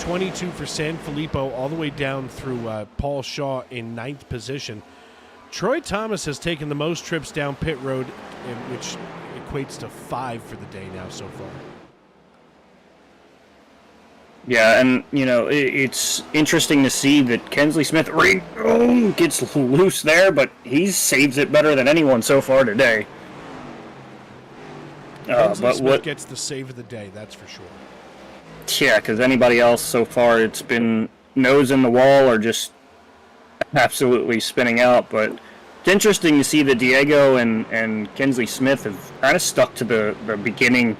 22 for Sanfilippo, all the way down through Paul Shaw in 9th position. Troy Thomas has taken the most trips down pit road, which equates to 5 for the day now so far. Yeah, and you know, it's interesting to see that Kensley Smith gets loose there, but he saves it better than anyone so far today. Kensley Smith gets the save of the day, that's for sure. Yeah, because anybody else so far, it's been nose in the wall or just absolutely spinning out. But it's interesting to see that Diego and Kensley Smith have kind of stuck to the beginning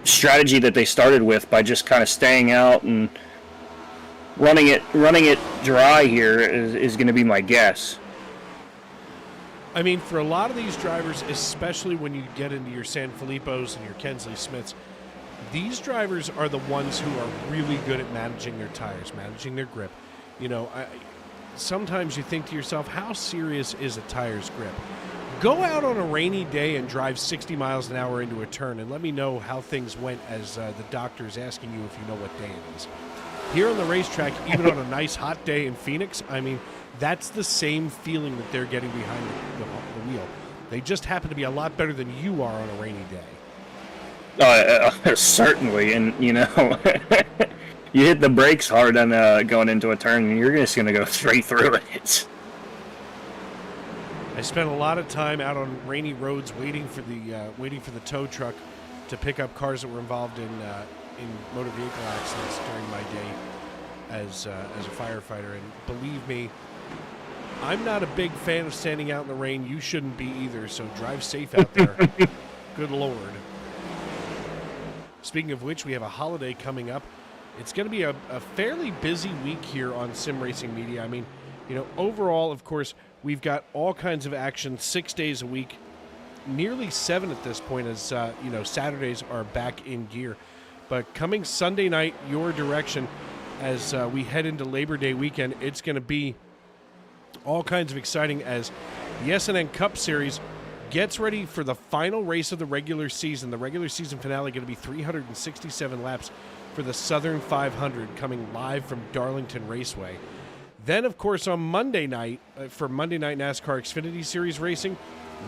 strategy that they started with by just kind of staying out and running it dry here is going to be my guess. I mean, for a lot of these drivers, especially when you get into your Sanfilippos and your Kensley Smiths, these drivers are the ones who are really good at managing their tires, managing their grip. You know, sometimes you think to yourself, how serious is a tire's grip? Go out on a rainy day and drive 60 miles an hour into a turn and let me know how things went as the doctor is asking you if you know what day it is. Here on the racetrack, even on a nice hot day in Phoenix, I mean, that's the same feeling that they're getting behind the wheel. They just happen to be a lot better than you are on a rainy day. Certainly, and you know, you hit the brakes hard on going into a turn, and you're just gonna go straight through it. I spent a lot of time out on rainy roads waiting for the tow truck to pick up cars that were involved in motor vehicle accidents during my day as a firefighter. And believe me, I'm not a big fan of standing out in the rain. You shouldn't be either. So drive safe out there. Good Lord. Speaking of which, we have a holiday coming up. It's going to be a fairly busy week here on Sim Racing Media. I mean, you know, overall, of course, we've got all kinds of action 6 days a week, nearly 7 at this point, as you know, Saturdays are back in gear. But coming Sunday night, your direction, as we head into Labor Day weekend, it's going to be all kinds of exciting as the SNN Cup Series gets ready for the final race of the regular season. The regular season finale going to be 367 laps for the Southern 500, coming live from Darlington Raceway. Then, of course, on Monday night, for Monday Night NASCAR Xfinity Series racing,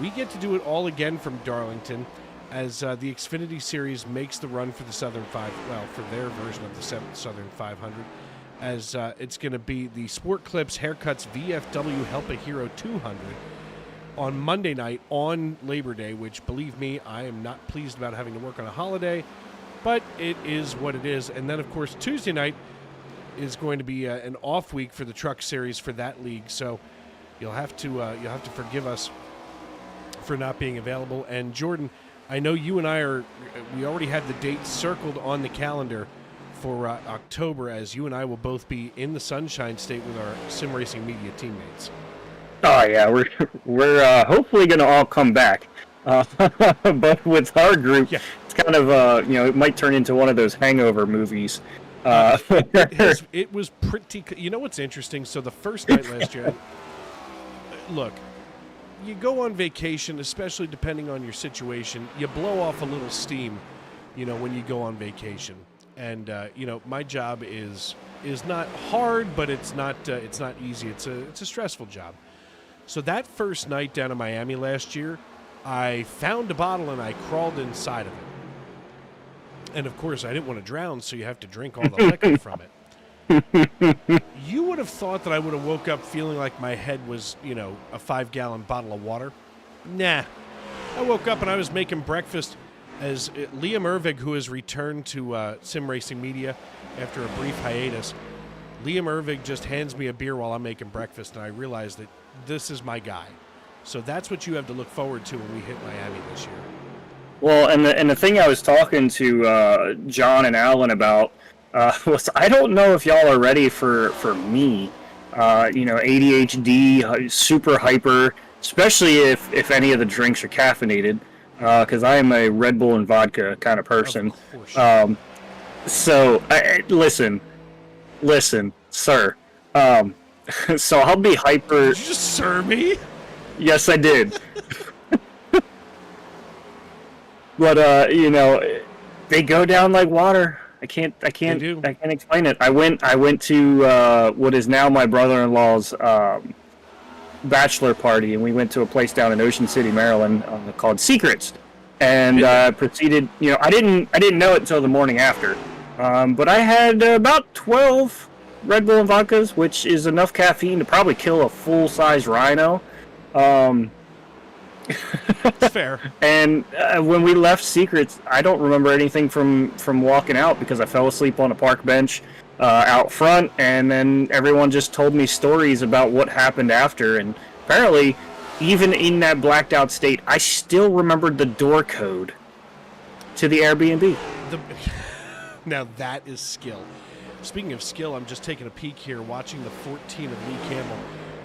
we get to do it all again from Darlington as the Xfinity Series makes the run for the Southern for their version of the Southern 500, as it's going to be the Sport Clips Haircuts VFW Help a Hero 200 on Monday night on Labor Day, which, believe me, I am not pleased about having to work on a holiday, but it is what it is. And then, of course, Tuesday night is going to be an off week for the Truck Series for that league, so you'll have to forgive us for not being available. And Jordan, I know you and I we already had the date circled on the calendar for October, as you and I will both be in the Sunshine State with our Sim Racing Media teammates. Oh yeah, we're hopefully gonna all come back, but with our group, Yeah. it's kind of you know, it might turn into one of those hangover movies. It was pretty. You know what's interesting? So the first night last year, look, you go on vacation, especially depending on your situation, you blow off a little steam, you know, when you go on vacation. And you know, my job is not hard, but it's not easy. It's a stressful job. So that first night down in Miami last year, I found a bottle and I crawled inside of it. And of course, I didn't want to drown, so you have to drink all the liquor from it. You would have thought that I would have woke up feeling like my head was, you know, a 5-gallon bottle of water. Nah. I woke up and I was making breakfast as Liam Ervig, who has returned to Sim Racing Media after a brief hiatus. Liam Ervig just hands me a beer while I'm making breakfast, and I realize that this is my guy. So that's what you have to look forward to when we hit Miami this year. Well, and the thing I was talking to John and Alan about was, I don't know if y'all are ready for me. You know, ADHD, super hyper, especially if any of the drinks are caffeinated, because I am a Red Bull and vodka kind of person. Of course. So listen, sir. So I'll be hyper. Did you just serve me? Yes, I did. But you know, they go down like water. I can't explain it. I went to what is now my brother-in-law's bachelor party, and we went to a place down in Ocean City, Maryland, called Secrets, and proceeded. You know, I didn't know it until the morning after, but I had about 12 Red Bull and vodkas, which is enough caffeine to probably kill a full-size rhino. It's fair. And when we left Secrets, I don't remember anything from walking out because I fell asleep on a park bench out front, and then everyone just told me stories about what happened after. And apparently, even in that blacked out state, I still remembered the door code to the Airbnb. Now that is skill. Speaking of skill, I'm just taking a peek here, watching the 14 of Lee Campbell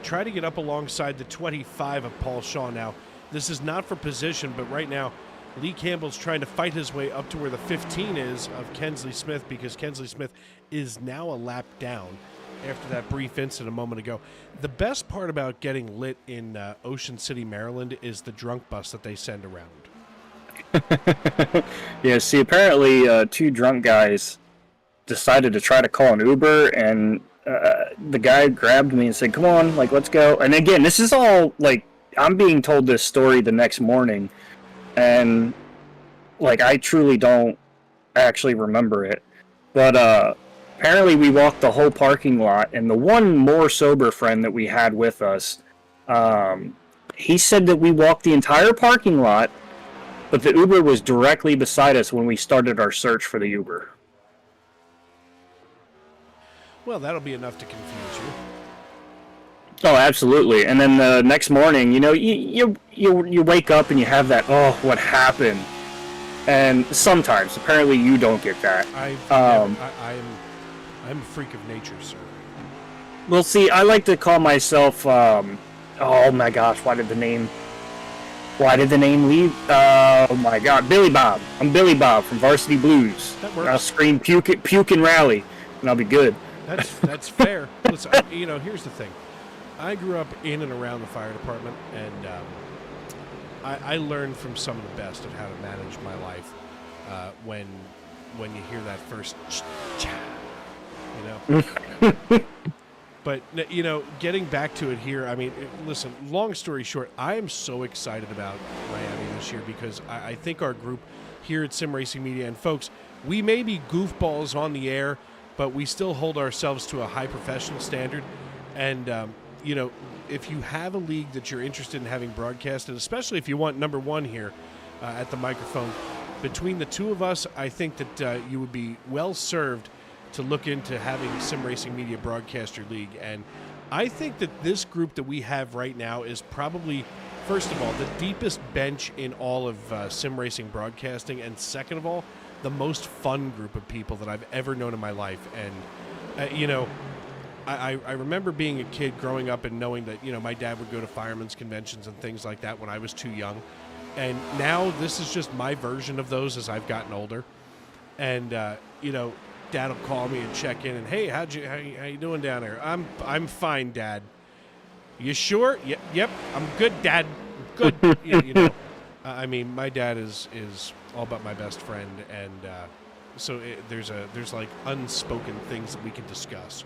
try to get up alongside the 25 of Paul Shaw. Now, this is not for position, but right now, Lee Campbell's trying to fight his way up to where the 15 is of Kensley Smith, because Kensley Smith is now a lap down after that brief incident a moment ago. The best part about getting lit in Ocean City, Maryland, is the drunk bus that they send around. Yeah, see, apparently 2 drunk guys decided to try to call an Uber, and the guy grabbed me and said, "Come on, like, let's go." And again, this is all, like, I'm being told this story the next morning, and Like, I truly don't actually remember it. But apparently we walked the whole parking lot, and the one more sober friend that we had with us, he said that we walked the entire parking lot, but the Uber was directly beside us when we started our search for the Uber. Well, that'll be enough to confuse you. Oh, absolutely. And then the next morning, you wake up and you have that, oh, what happened? And sometimes, apparently, you don't get that. I'm a freak of nature, sir. Well, see, I like to call myself. Oh my gosh, why did the name leave? Oh my God, Billy Bob. I'm Billy Bob from Varsity Blues. That works. I'll scream puke and rally, and I'll be good. That's fair. Listen, here's the thing. I grew up in and around the fire department, and I learned from some of the best of how to manage my life when you hear that first But, getting back to it here, I mean, listen, long story short, I am so excited about Miami this year because I think our group here at Sim Racing Media, and folks, we may be goofballs on the air, but we still hold ourselves to a high professional standard. And, if you have a league that you're interested in having broadcasted, especially if you want number one here at the microphone, between the two of us, I think that you would be well served to look into having Sim Racing Media Broadcaster League. And I think that this group that we have right now is probably, first of all, the deepest bench in all of sim racing broadcasting, and second of all, the most fun group of people that I've ever known in my life. And, I remember being a kid growing up and knowing that, my dad would go to firemen's conventions and things like that when I was too young. And now this is just my version of those as I've gotten older. And, Dad will call me and check in and, hey, how you doing down there? I'm fine, Dad. You sure? Yep, I'm good, Dad. I'm good. I mean, my dad is all but my best friend, and so there's like unspoken things that we can discuss.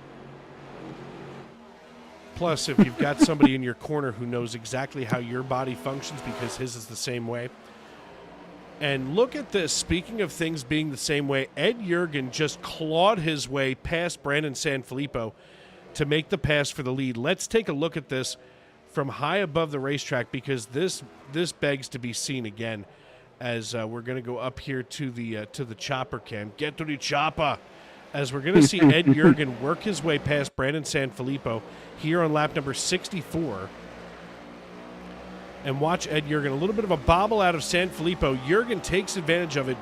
Plus, if you've got somebody in your corner who knows exactly how your body functions because his is the same way. And look at this. Speaking of things being the same way, Ed Jurgen just clawed his way past Brandon Sanfilippo to make the pass for the lead. Let's take a look at this from high above the racetrack because this begs to be seen again as we're going to go up here to the chopper cam. Get to the chopper! As we're going to see Ed Jurgen work his way past Brandon Sanfilippo here on lap number 64. And watch Ed Jurgen. A little bit of a bobble out of Sanfilippo. Jurgen takes advantage of it,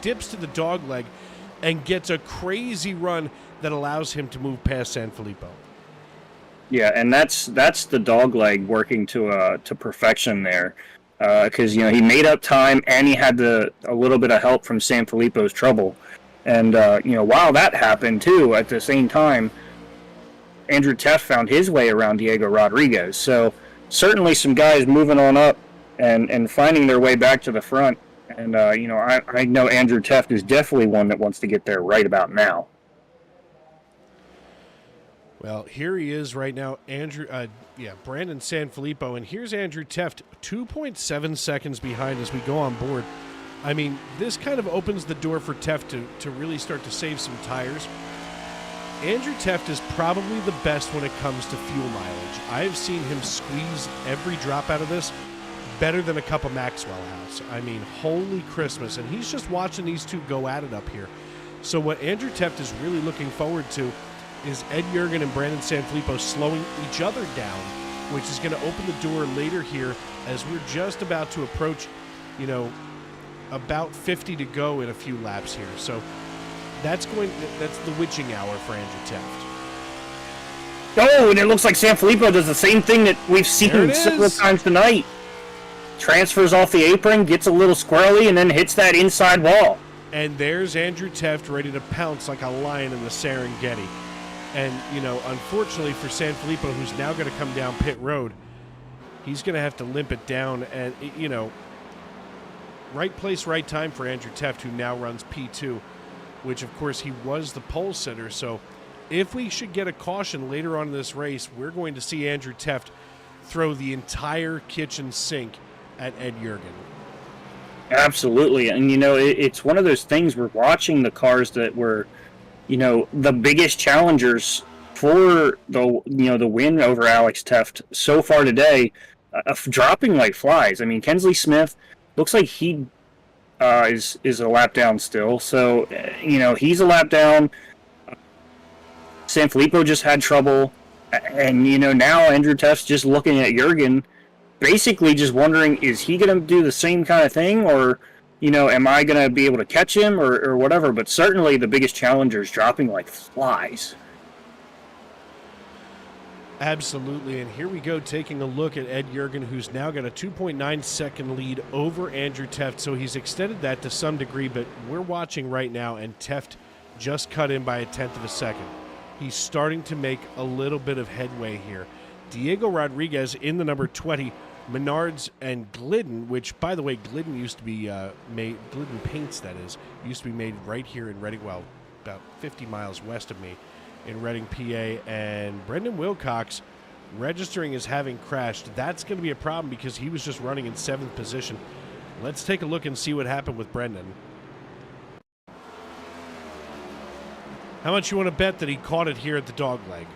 dips to the dog leg, and gets a crazy run that allows him to move past Sanfilippo. Yeah, and that's the dog leg working to perfection there, because he made up time and he had a little bit of help from Sanfilippo's trouble, and while that happened too, at the same time, Andrew Teff found his way around Diego Rodriguez. So certainly some guys moving on up and finding their way back to the front, and I know Andrew Teff is definitely one that wants to get there right about now. Well, here he is right now, Brandon Sanfilippo, and here's Andrew Teft, 2.7 seconds behind as we go on board. I mean, this kind of opens the door for Teft to really start to save some tires. Andrew Teft is probably the best when it comes to fuel mileage. I've seen him squeeze every drop out of this better than a cup of Maxwell House. I mean, holy Christmas, and he's just watching these two go at it up here. So what Andrew Teft is really looking forward to is Ed Jurgen and Brandon Sanfilippo slowing each other down, which is going to open the door later here as we're just about to approach, about 50 to go in a few laps here. So that's the witching hour for Andrew Teft. Oh, and it looks like Sanfilippo does the same thing that we've seen several times tonight. Transfers off the apron, gets a little squirrely, and then hits that inside wall. And there's Andrew Teft ready to pounce like a lion in the Serengeti. And, unfortunately for Sanfilippo, who's now going to come down pit road, he's going to have to limp it down. And, right place, right time for Andrew Teft, who now runs P2, which, of course, he was the pole sitter. So if we should get a caution later on in this race, we're going to see Andrew Teft throw the entire kitchen sink at Ed Jurgen. Absolutely, and it's one of those things. We're watching the cars that were, the biggest challengers for the win over Alex Teft so far today, dropping like flies. I mean, Kensley Smith looks like he is a lap down still. So he's a lap down. Sanfilippo just had trouble, and now Andrew Teft's just looking at Jurgen, basically just wondering, is he going to do the same kind of thing, or am I going to be able to catch him, or whatever. But certainly the biggest challenger is dropping like flies. Absolutely, and here we go, taking a look at Ed Jurgen, who's now got a 2.9 second lead over Andrew Teft, so he's extended that to some degree, but we're watching right now, and Teft just cut in by a tenth of a second. He's starting to make a little bit of headway here. Diego Rodriguez in the number 20, Menards and Glidden, which, by the way, Glidden used to be made, Glidden Paints, that is, used to be made right here in Reading, well, about 50 miles west of me in Reading, PA, and Brendan Wilcox registering as having crashed. That's going to be a problem because he was just running in 7th position. Let's take a look and see what happened with Brendan. How much you want to bet that he caught it here at the dog leg?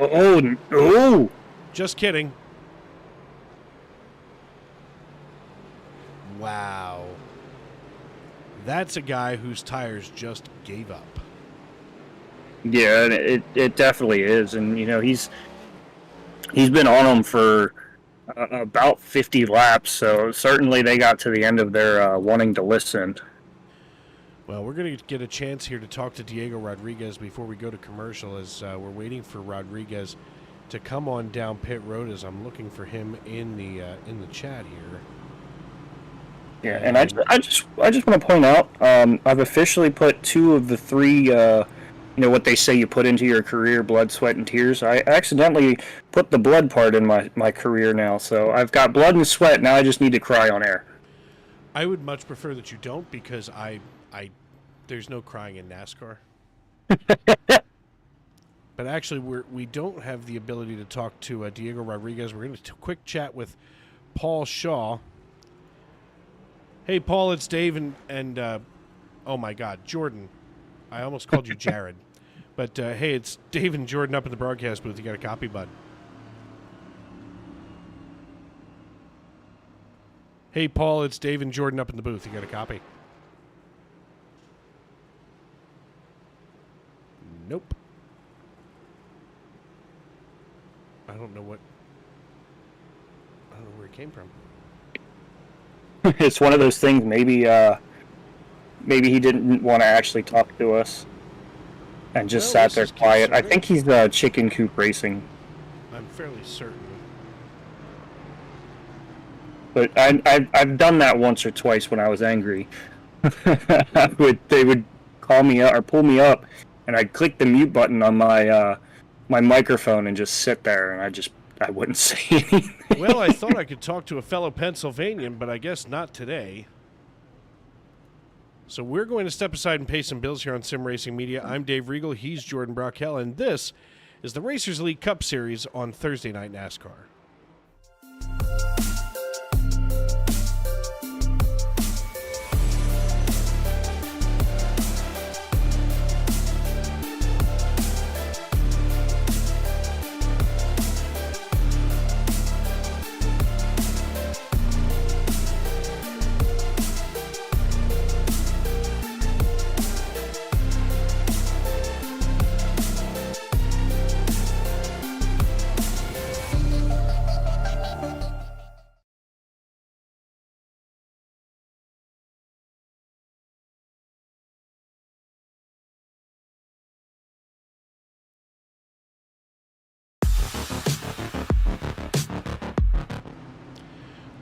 Oh! Just kidding. Wow. That's a guy whose tires just gave up. Yeah, it definitely is, and he's been on them for about 50 laps, so certainly they got to the end of their wanting to listen. Well, we're going to get a chance here to talk to Diego Rodriguez before we go to commercial, as we're waiting for Rodriguez to come on down pit road, as I'm looking for him in the chat here. Yeah, and I just want to point out, I've officially put 2 of the 3, what they say you put into your career, blood, sweat, and tears. I accidentally put the blood part in my career now, so I've got blood and sweat. Now I just need to cry on air. I would much prefer that you don't, because there's no crying in NASCAR. But actually, we don't have the ability to talk to Diego Rodriguez. We're going to quick chat with Paul Shaw. Hey, Paul, it's Dave and oh my God, Jordan. I almost called you Jared. But hey, it's Dave and Jordan up in the broadcast booth. You got a copy, bud? Hey, Paul, it's Dave and Jordan up in the booth. You got a copy? Nope. I don't know where it came from. It's one of those things. Maybe he didn't want to actually talk to us and just sat there quiet. I think he's Chicken Coop Racing. I'm fairly certain. But I've done that once or twice when I was angry. They would call me up or pull me up, and I'd click the mute button on my microphone and just sit there, and I wouldn't say anything. Well, I thought I could talk to a fellow Pennsylvanian, but I guess not today. So we're going to step aside and pay some bills here on Sim Racing Media. I'm Dave Regal. He's Jordan Braukel, and this is the Racers Elite Cup Series on Thursday Night NASCAR.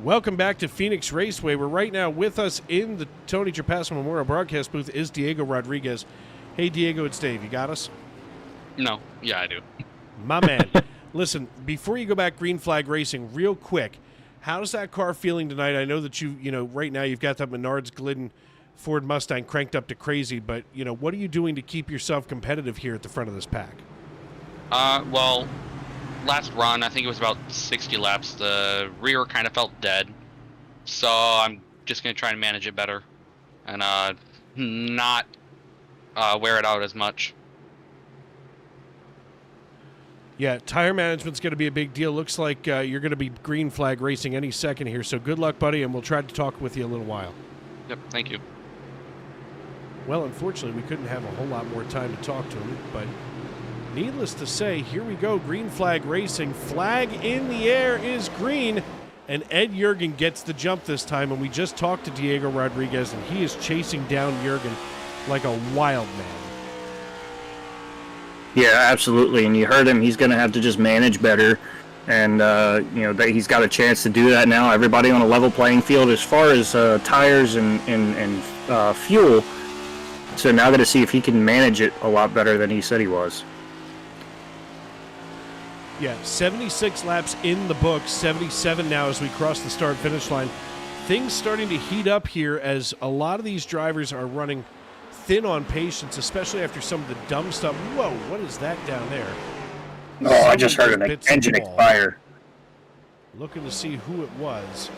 Welcome back to Phoenix Raceway. We're right now with us in the Tony Trapasso Memorial Broadcast booth is Diego Rodriguez. Hey, Diego, it's Dave. You got us? No. Yeah, I do. My man. Listen, before you go back green flag racing, real quick, how's that car feeling tonight? I know that right now you've got that Menards Glidden Ford Mustang cranked up to crazy, but, what are you doing to keep yourself competitive here at the front of this pack? Well, last run, I think it was about 60 laps. The rear kind of felt dead, so I'm just gonna try and manage it better, and not wear it out as much. Yeah, tire management's going to be a big deal. Looks like you're going to be green flag racing any second here. So good luck, buddy, and we'll try to talk with you a little while. Yep, thank you. Well, unfortunately, we couldn't have a whole lot more time to talk to him, but needless to say, here we go, green flag racing. Flag in the air is green, and Ed Jurgen gets the jump this time, and we just talked to Diego Rodriguez, and he is chasing down Jurgen like a wild man. Yeah, absolutely. And you heard him. He's going to have to just manage better. And, that he's got a chance to do that now. Everybody on a level playing field as far as tires and fuel. So now got to see if he can manage it a lot better than he said he was. Yeah, 76 laps in the books, 77 now as we cross the start-finish line. Things starting to heat up here as a lot of these drivers are running thin on patience, especially after some of the dumb stuff. Whoa, what is that down there? Oh, I just heard an engine expire. Looking to see who it was.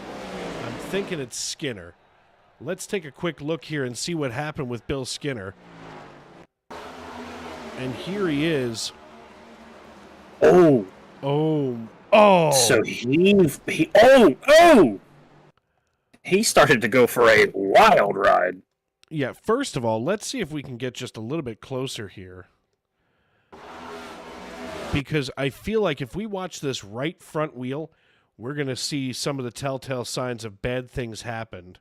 I'm thinking it's Skinner. Let's take a quick look here and see what happened with Bill Skinner. And here he is. Oh. So he started to go for a wild ride. Yeah, first of all, let's see if we can get just a little bit closer here. Because I feel like if we watch this right front wheel, we're going to see some of the telltale signs of bad things happened.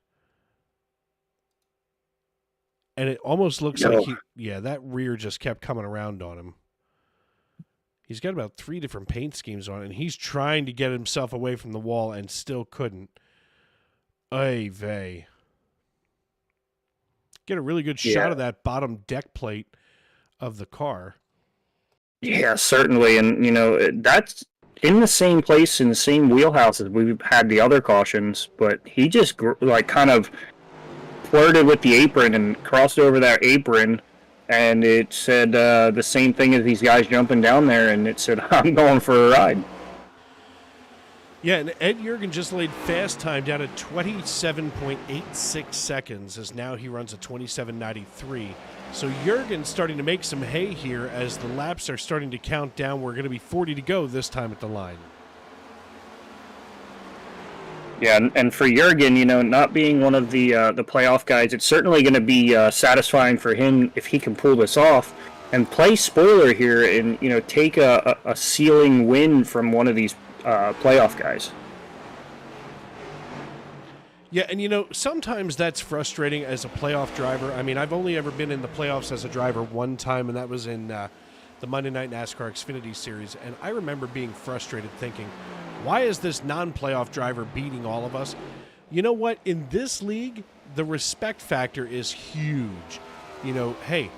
And it almost looks like that rear just kept coming around on him. He's got about 3 different paint schemes on it, and he's trying to get himself away from the wall and still couldn't. Ay vey. Get a really good shot of that bottom deck plate of the car. Yeah, certainly. And, that's in the same place, in the same wheelhouse as we've had the other cautions, but he just, kind of flirted with the apron and crossed over that apron, and it said the same thing as these guys jumping down there, and it said, I'm going for a ride. Yeah, and Ed Jurgen just laid fast time down at 27.86 seconds, as now he runs a 27.93. So Jurgen's starting to make some hay here as the laps are starting to count down. We're going to be 40 to go this time at the line. Yeah, and for Jurgen, not being one of the playoff guys, it's certainly going to be satisfying for him if he can pull this off and play spoiler here and, take a ceiling win from one of these playoff guys. Yeah, and sometimes that's frustrating as a playoff driver. I mean, I've only ever been in the playoffs as a driver one time, and that was in the Monday Night NASCAR Xfinity Series. And I remember being frustrated thinking, why is this non-playoff driver beating all of us? You know what? In this league, the respect factor is huge. Hey,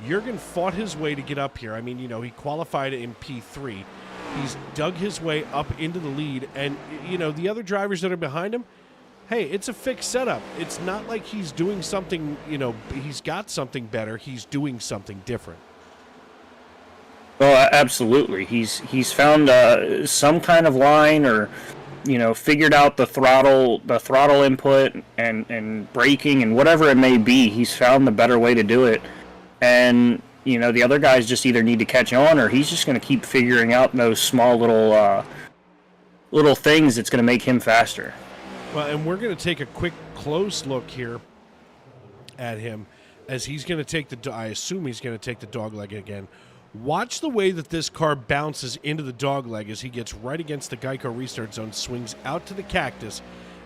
Jurgen fought his way to get up here. I mean, he qualified in P3. He's dug his way up into the lead. And, the other drivers that are behind him, hey, it's a fixed setup. It's not like he's doing something, he's got something better. He's doing something different. Well, absolutely. He's found some kind of line or, figured out the throttle input and braking and whatever it may be. He's found the better way to do it. And, the other guys just either need to catch on or he's just going to keep figuring out those small little things that's going to make him faster. Well, and we're going to take a quick close look here at him as he's going to take I assume he's going to take the dogleg again. Watch the way that this car bounces into the dogleg as he gets right against the Geico restart zone, swings out to the cactus,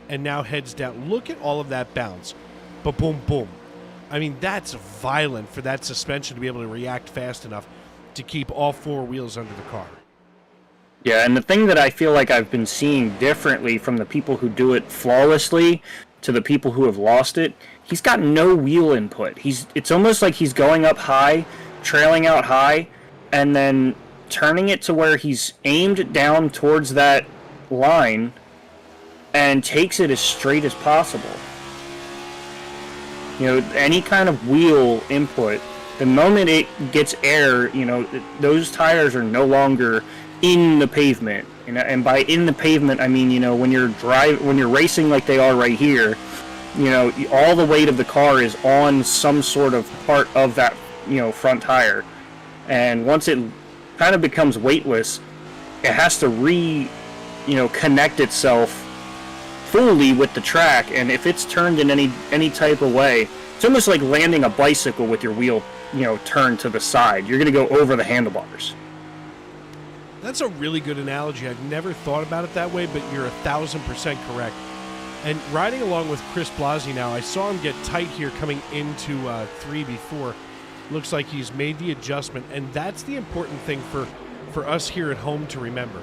and now heads down. Look at all of that bounce. Ba-boom, boom. I mean, that's violent for that suspension to be able to react fast enough to keep all 4 wheels under the car. Yeah, and the thing that I feel like I've been seeing differently from the people who do it flawlessly to the people who have lost it, he's got no wheel input. It's almost like he's going up high, trailing out high, and then turning it to where he's aimed down towards that line and takes it as straight as possible. Any kind of wheel input, the moment it gets air, those tires are no longer in the pavement. And by in the pavement, I mean, when you're racing like they are right here, all the weight of the car is on some sort of part of that, front tire. And once it kind of becomes weightless, it has to connect itself fully with the track. And if it's turned in any type of way, it's almost like landing a bicycle with your wheel, turned to the side. You're going to go over the handlebars. That's a really good analogy. I've never thought about it that way, but you're 1,000% correct. And riding along with Chris Blasi now, I saw him get tight here coming into 3 before. Looks like he's made the adjustment, and that's the important thing for us here at home to remember.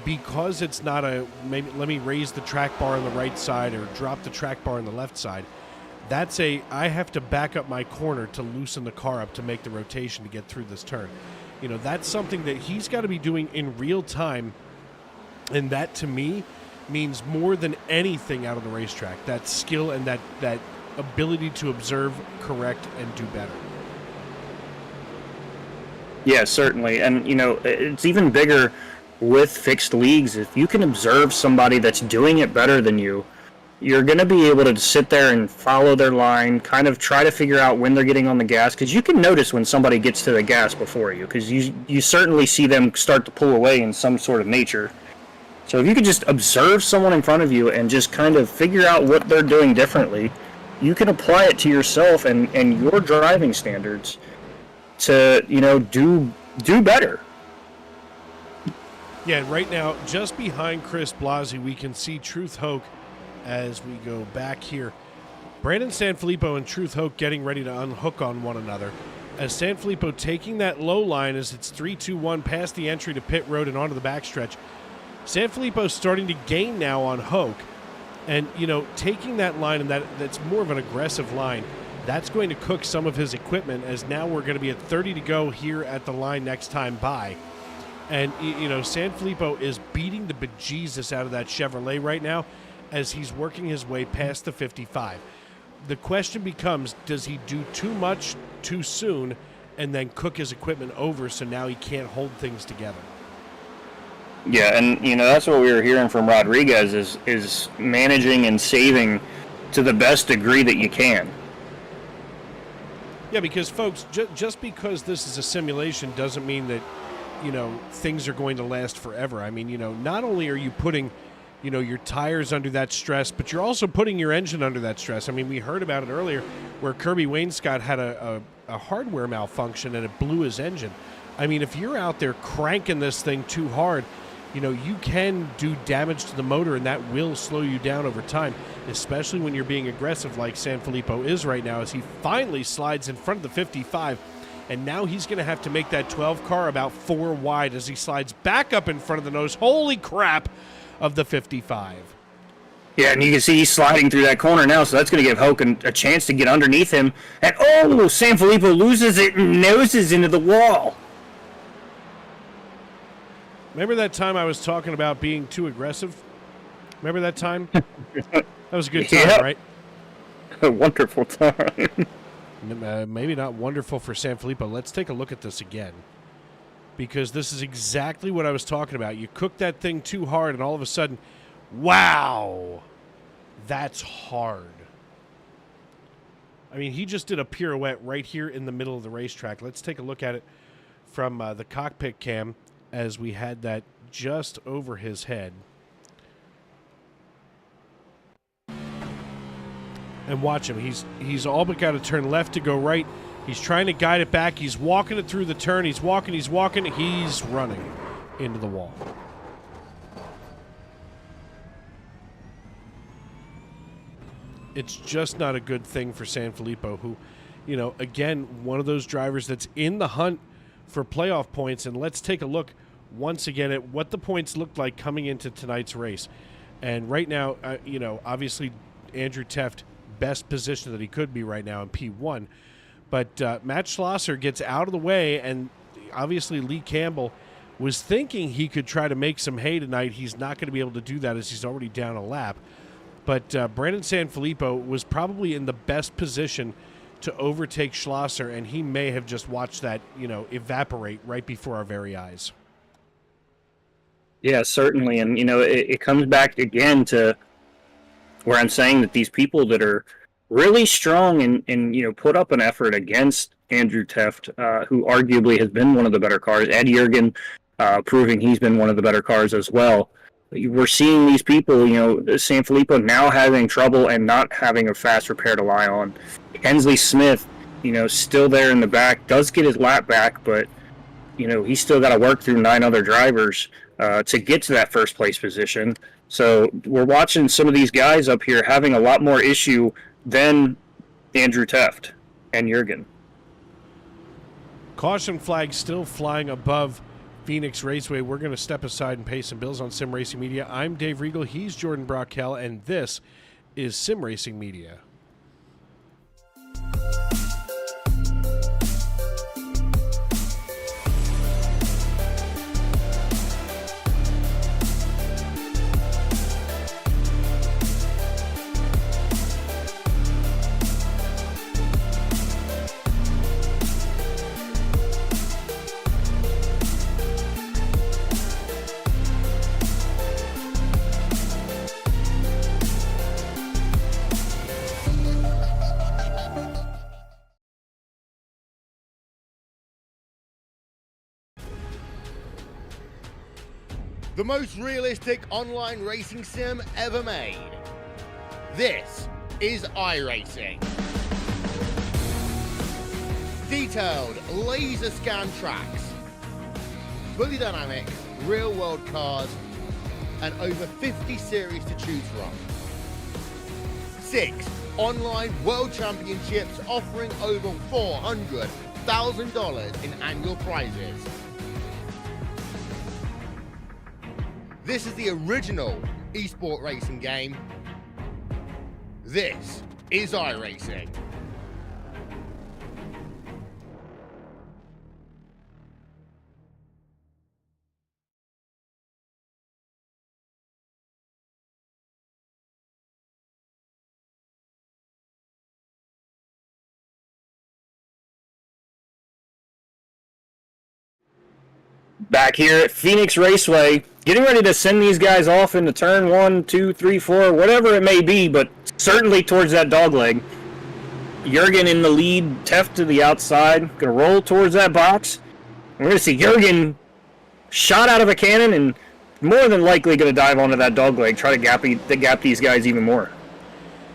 Because it's not maybe let me raise the track bar on the right side or drop the track bar on the left side. That's I have to back up my corner to loosen the car up to make the rotation to get through this turn. That's something that he's got to be doing in real time, and that to me means more than anything out of the racetrack. That skill and that ability to observe, correct, and do better. Yeah, certainly. And, it's even bigger with fixed leagues. If you can observe somebody that's doing it better than you, you're going to be able to sit there and follow their line, kind of try to figure out when they're getting on the gas, because you can notice when somebody gets to the gas before you, because you certainly see them start to pull away in some sort of nature. So if you could just observe someone in front of you and just kind of figure out what they're doing differently, you can apply it to yourself and your driving standards to, do better. Yeah, right now, just behind Chris Blasi, we can see Truth Hoke as we go back here. Brandon Sanfilippo and Truth Hoke getting ready to unhook on one another. As Sanfilippo taking that low line as it's 3-2-1 past the entry to pit road and onto the backstretch. Sanfilippo starting to gain now on Hoke. And, taking that line, and that's more of an aggressive line, that's going to cook some of his equipment, as now we're going to be at 30 to go here at the line next time by. And, Sanfilippo is beating the bejesus out of that Chevrolet right now as he's working his way past the 55. The question becomes, does he do too much too soon and then cook his equipment over so now he can't hold things together? Yeah, and, that's what we were hearing from Rodriguez is managing and saving to the best degree that you can. Yeah, because, folks, just because this is a simulation doesn't mean that, things are going to last forever. I mean, not only are you putting, your tires under that stress, but you're also putting your engine under that stress. I mean, we heard about it earlier where Kirby Wainscott had a hardware malfunction and it blew his engine. I mean, if you're out there cranking this thing too hard, you can do damage to the motor, and that will slow you down over time, especially when you're being aggressive like Sanfilippo is right now as he finally slides in front of the 55. And now he's going to have to make that 12 car about 4 wide as he slides back up in front of the nose, holy crap, of the 55. Yeah, and you can see he's sliding through that corner now, so that's going to give Hoke a chance to get underneath him. And, Sanfilippo loses it and noses into the wall. Remember that time I was talking about being too aggressive? Remember that time? That was a good time, right? A wonderful time. Maybe not wonderful for Sanfilippo. Let's take a look at this again, because this is exactly what I was talking about. You cook that thing too hard, and all of a sudden, wow, that's hard. I mean, he just did a pirouette right here in the middle of the racetrack. Let's take a look at it from the cockpit cam as we had that just over his head. And watch him. He's all but got to turn left to go right. He's trying to guide it back. He's walking it through the turn. He's walking. He's running into the wall. It's just not a good thing for Sanfilippo, who, again, one of those drivers that's in the hunt for playoff points. And let's take a look once again at what the points looked like coming into tonight's race. And right now, obviously Andrew Teft, best position that he could be right now in P1. But Matt Schlosser gets out of the way, and obviously Lee Campbell was thinking he could try to make some hay tonight. He's not going to be able to do that as he's already down a lap. But Brandon Sanfilippo was probably in the best position to overtake Schlosser, and he may have just watched that, evaporate right before our very eyes. Yeah, certainly. And, it comes back again to where I'm saying that these people that are really strong and put up an effort against Andrew Teft, who arguably has been one of the better cars, Ed Jurgen proving he's been one of the better cars as well. We're seeing these people, Sanfilippo now having trouble and not having a fast repair to lie on. Hensley Smith, still there in the back, does get his lap back, but he's still got to work through 9 other drivers to get to that first place position. So we're watching some of these guys up here having a lot more issue than Andrew Teft and Jurgen. Caution flag still flying above Phoenix Raceway. We're going to step aside and pay some bills on Sim Racing Media. I'm Dave Riegel. He's Jordan Brockell, and this is Sim Racing Media. The most realistic online racing sim ever made. This is iRacing. Detailed laser scan tracks, fully dynamic, real world cars, and over 50 series to choose from. 6 online world championships offering over $400,000 in annual prizes. This is the original esport racing game. This is iRacing. Back here at Phoenix Raceway, getting ready to send these guys off into turn 1, 2, 3, 4, whatever it may be, but certainly towards that dogleg. Jurgen in the lead, Teft to the outside, going to roll towards that box. We're going to see Jurgen shot out of a cannon and more than likely going to dive onto that dogleg, try to gap these guys even more.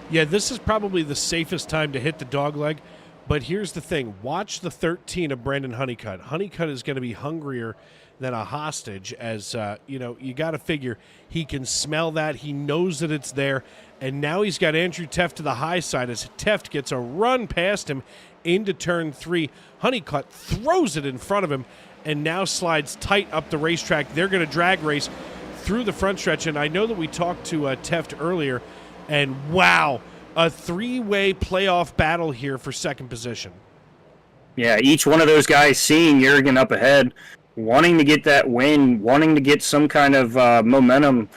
Yeah, this is probably the safest time to hit the dogleg. But here's the thing. Watch the 13 of Brandon Honeycutt. Honeycutt is going to be hungrier than a hostage as, you got to figure he can smell that. He knows that it's there. And now he's got Andrew Teft to the high side as Teft gets a run past him into turn 3. Honeycutt throws it in front of him and now slides tight up the racetrack. They're going to drag race through the front stretch. And I know that we talked to Teft earlier, and wow, a 3-way playoff battle here for second position. Yeah, each one of those guys seeing Jurgen up ahead, wanting to get that win, wanting to get some kind of momentum,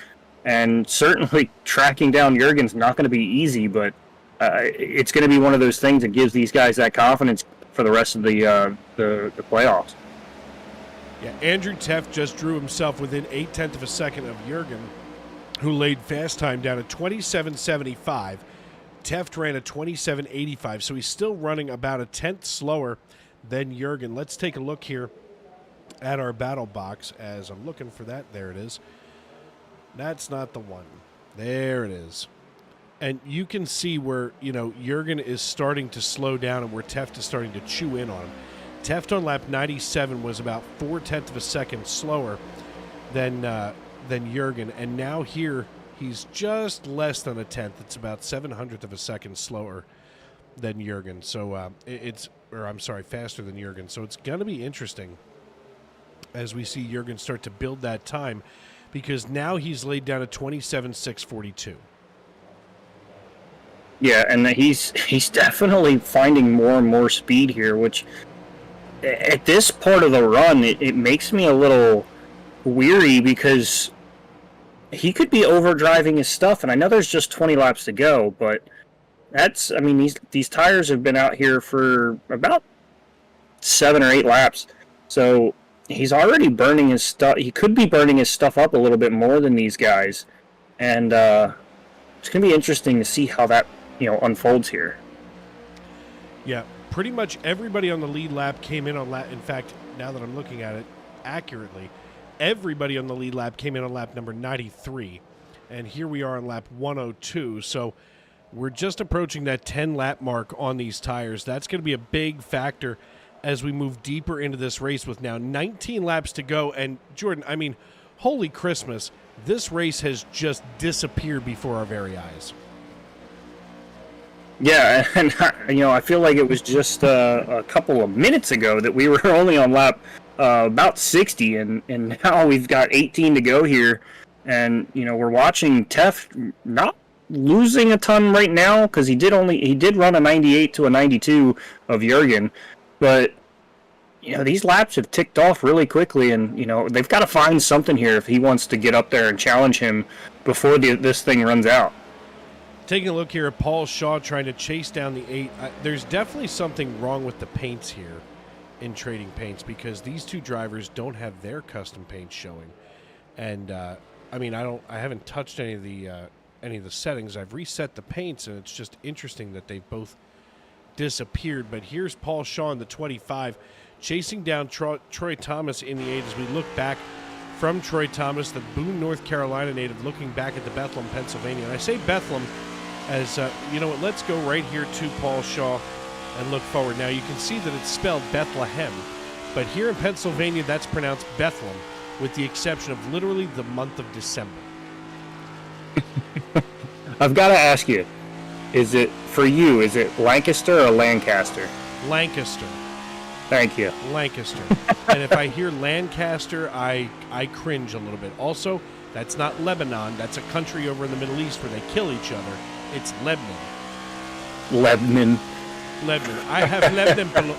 and certainly tracking down Jurgen's not going to be easy, but it's going to be one of those things that gives these guys that confidence for the rest of the playoffs. Yeah, Andrew Teft just drew himself within 0.8 of a second of Jurgen, who laid fast time down at 27.75. Teft ran a 27.85, so he's still running about a tenth slower than Jurgen. Let's take a look here at our battle box as I'm looking for that. There it is. That's not the one. There it is. And you can see where, Jurgen is starting to slow down and where Teft is starting to chew in on him. Teft on lap 97 was about 0.4 of a second slower than Jurgen, and now here he's just less than a tenth. It's about 0.07 of a second slower than Jurgen. So faster than Jurgen. So it's going to be interesting as we see Jurgen start to build that time, because now he's laid down at 27.642. Yeah, and he's definitely finding more and more speed here, which at this part of the run, it makes me a little weary because he could be overdriving his stuff, and I know there's just 20 laps to go, but these tires have been out here for about 7 or 8 laps, so he's already burning his stuff. He could be burning his stuff up a little bit more than these guys, and it's going to be interesting to see how that unfolds here. Yeah, pretty much everybody on the lead lap came in on lap. In fact, now that I'm looking at it accurately, everybody on the lead lap came in on lap number 93. And here we are on lap 102. So we're just approaching that 10 lap mark on these tires. That's going to be a big factor as we move deeper into this race with now 19 laps to go. And Jordan, I mean, holy Christmas, this race has just disappeared before our very eyes. Yeah, and I feel like it was just a couple of minutes ago that we were only on lap about 60, and now we've got 18 to go here, and we're watching Tef not losing a ton right now because he did run a 98 to a 92 of Jurgen, but these laps have ticked off really quickly, and they've got to find something here if he wants to get up there and challenge him before this thing runs out. Taking a look here at Paul Shaw trying to chase down the 8. There's definitely something wrong with the paints here in Trading Paints because these two drivers don't have their custom paints showing. And I mean, I haven't touched any of the settings. I've reset the paints, and it's just interesting that they've both disappeared. But here's Paul Shaw in the 25 chasing down Troy Thomas in the 8 as we look back from Troy Thomas, the Boone, North Carolina native, looking back at the Bethlehem, Pennsylvania. And I say Bethlehem as, you know what, let's go right here to Paul Shaw and look forward. Now, you can see that it's spelled Bethlehem, but here in Pennsylvania, that's pronounced Bethlehem, with the exception of literally the month of December. I've got to ask you, is it Lancaster or Lancaster? Lancaster. Thank you. Lancaster. And if I hear Lancaster, I cringe a little bit. Also, that's not Lebanon. That's a country over in the Middle East where they kill each other. It's Lebanon. Lebanon. I have Lebanon bologna.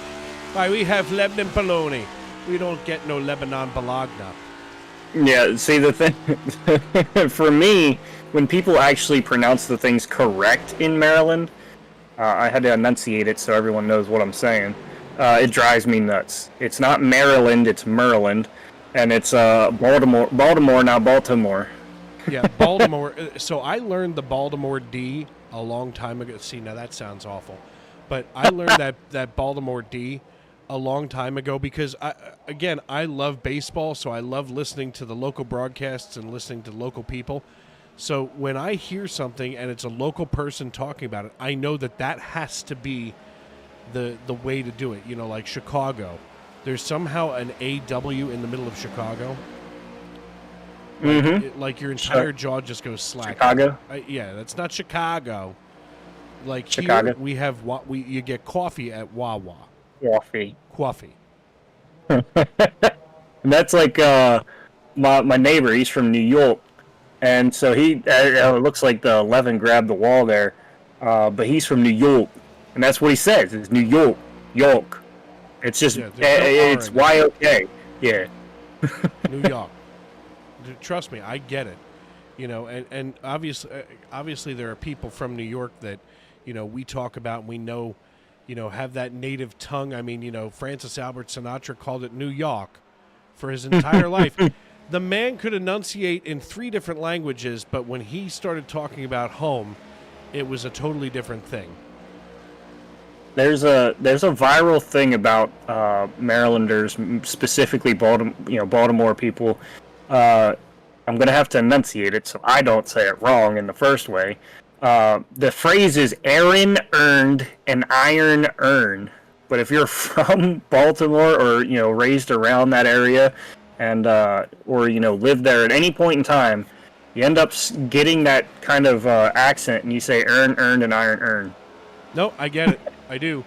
Why, we have Lebanon bologna. We don't get no Lebanon bologna. Yeah, see, the thing, for me, when people actually pronounce the things correct in Maryland, I had to enunciate it so everyone knows what I'm saying. It drives me nuts. It's not Maryland, it's Maryland, and it's Baltimore, not Baltimore. Yeah, Baltimore. So I learned the Baltimore D a long time ago. See, now that sounds awful. But I learned that Baltimore D a long time ago because, I love baseball, so I love listening to the local broadcasts and listening to local people. So when I hear something and it's a local person talking about it, I know that has to be the way to do it. You know, like Chicago. There's somehow an AW in the middle of Chicago. Like your entire jaw just goes slack. Chicago? Yeah, that's not Chicago. Like Chicago. Here we have you get coffee at Wawa. Coffee. And that's like my neighbor. He's from New York, and so he it looks like the 11 grabbed the wall there, but he's from New York, and that's what he says. It's New York. It's just it's YOK. Yeah. New York. Trust me, I get it. You know, and obviously there are people from New York that, you know, we talk about and we know, you know, have that native tongue. I mean, you know, Francis Albert Sinatra called it New York for his entire life. The man could enunciate in 3 different languages, but when he started talking about home, it was a totally different thing. There's a viral thing about Marylanders, specifically Baltimore people. I'm going to have to enunciate it so I don't say it wrong in the first way. The phrase is Aaron earned an iron earn. But if you're from Baltimore or, you know, raised around that area and or, you know, live there at any point in time, you end up getting that kind of accent and you say earned an iron earn. No, I get it. I do.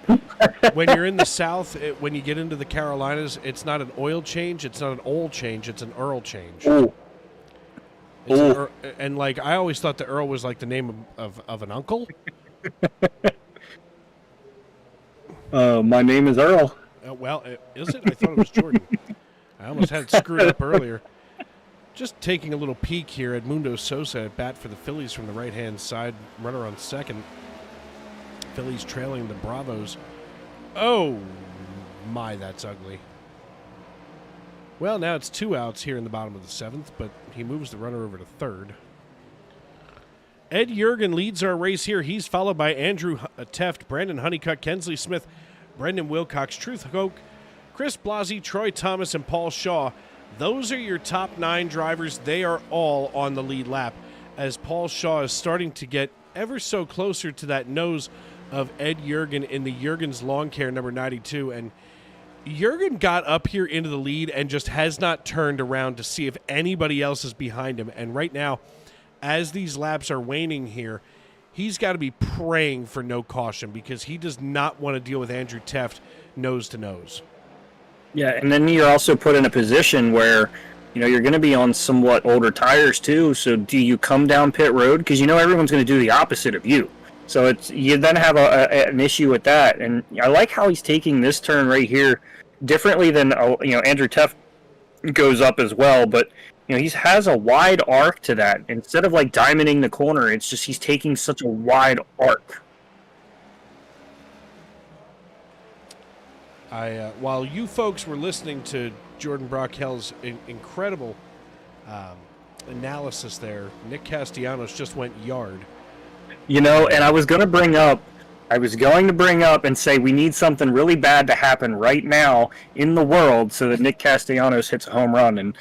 When you're in the South, when you get into the Carolinas, it's not an oil change, it's not an oil change, it's an Earl change. Ooh. And like I always thought the Earl was like the name of an uncle. My name is Earl. Well, is it? I thought it was Jordan. I almost had it screwed up earlier. Just taking a little peek here at Mundo Sosa at bat for the Phillies from the right-hand side, runner on second. Phillies trailing the Bravos. Oh, my, that's ugly. Well, now it's 2 outs here in the bottom of the 7th, but he moves the runner over to third. Ed Jurgen leads our race here. He's followed by Andrew Teft, Brandon Honeycutt, Kensley Smith, Brendan Wilcox, Truth Hoke, Chris Blasi, Troy Thomas, and Paul Shaw. Those are your top 9 drivers. They are all on the lead lap as Paul Shaw is starting to get ever so closer to that nose of Ed Jurgen in the Jurgen's Lawn Care number 92. And Jurgen got up here into the lead and just has not turned around to see if anybody else is behind him. And right now, as these laps are waning here, he's got to be praying for no caution because he does not want to deal with Andrew Teft nose to nose. Yeah, and then you're also put in a position where, you're going to be on somewhat older tires too. So do you come down pit road? Because everyone's going to do the opposite of you. So you then have an issue with that. And I like how he's taking this turn right here differently than Andrew Teft goes up as well. But he has a wide arc to that. Instead of like diamonding the corner, it's just he's taking such a wide arc. While you folks were listening to Jordan Brockel's incredible analysis there, Nick Castellanos just went yard. And I was going to bring up and say we need something really bad to happen right now in the world so that Nick Castellanos hits a home run. And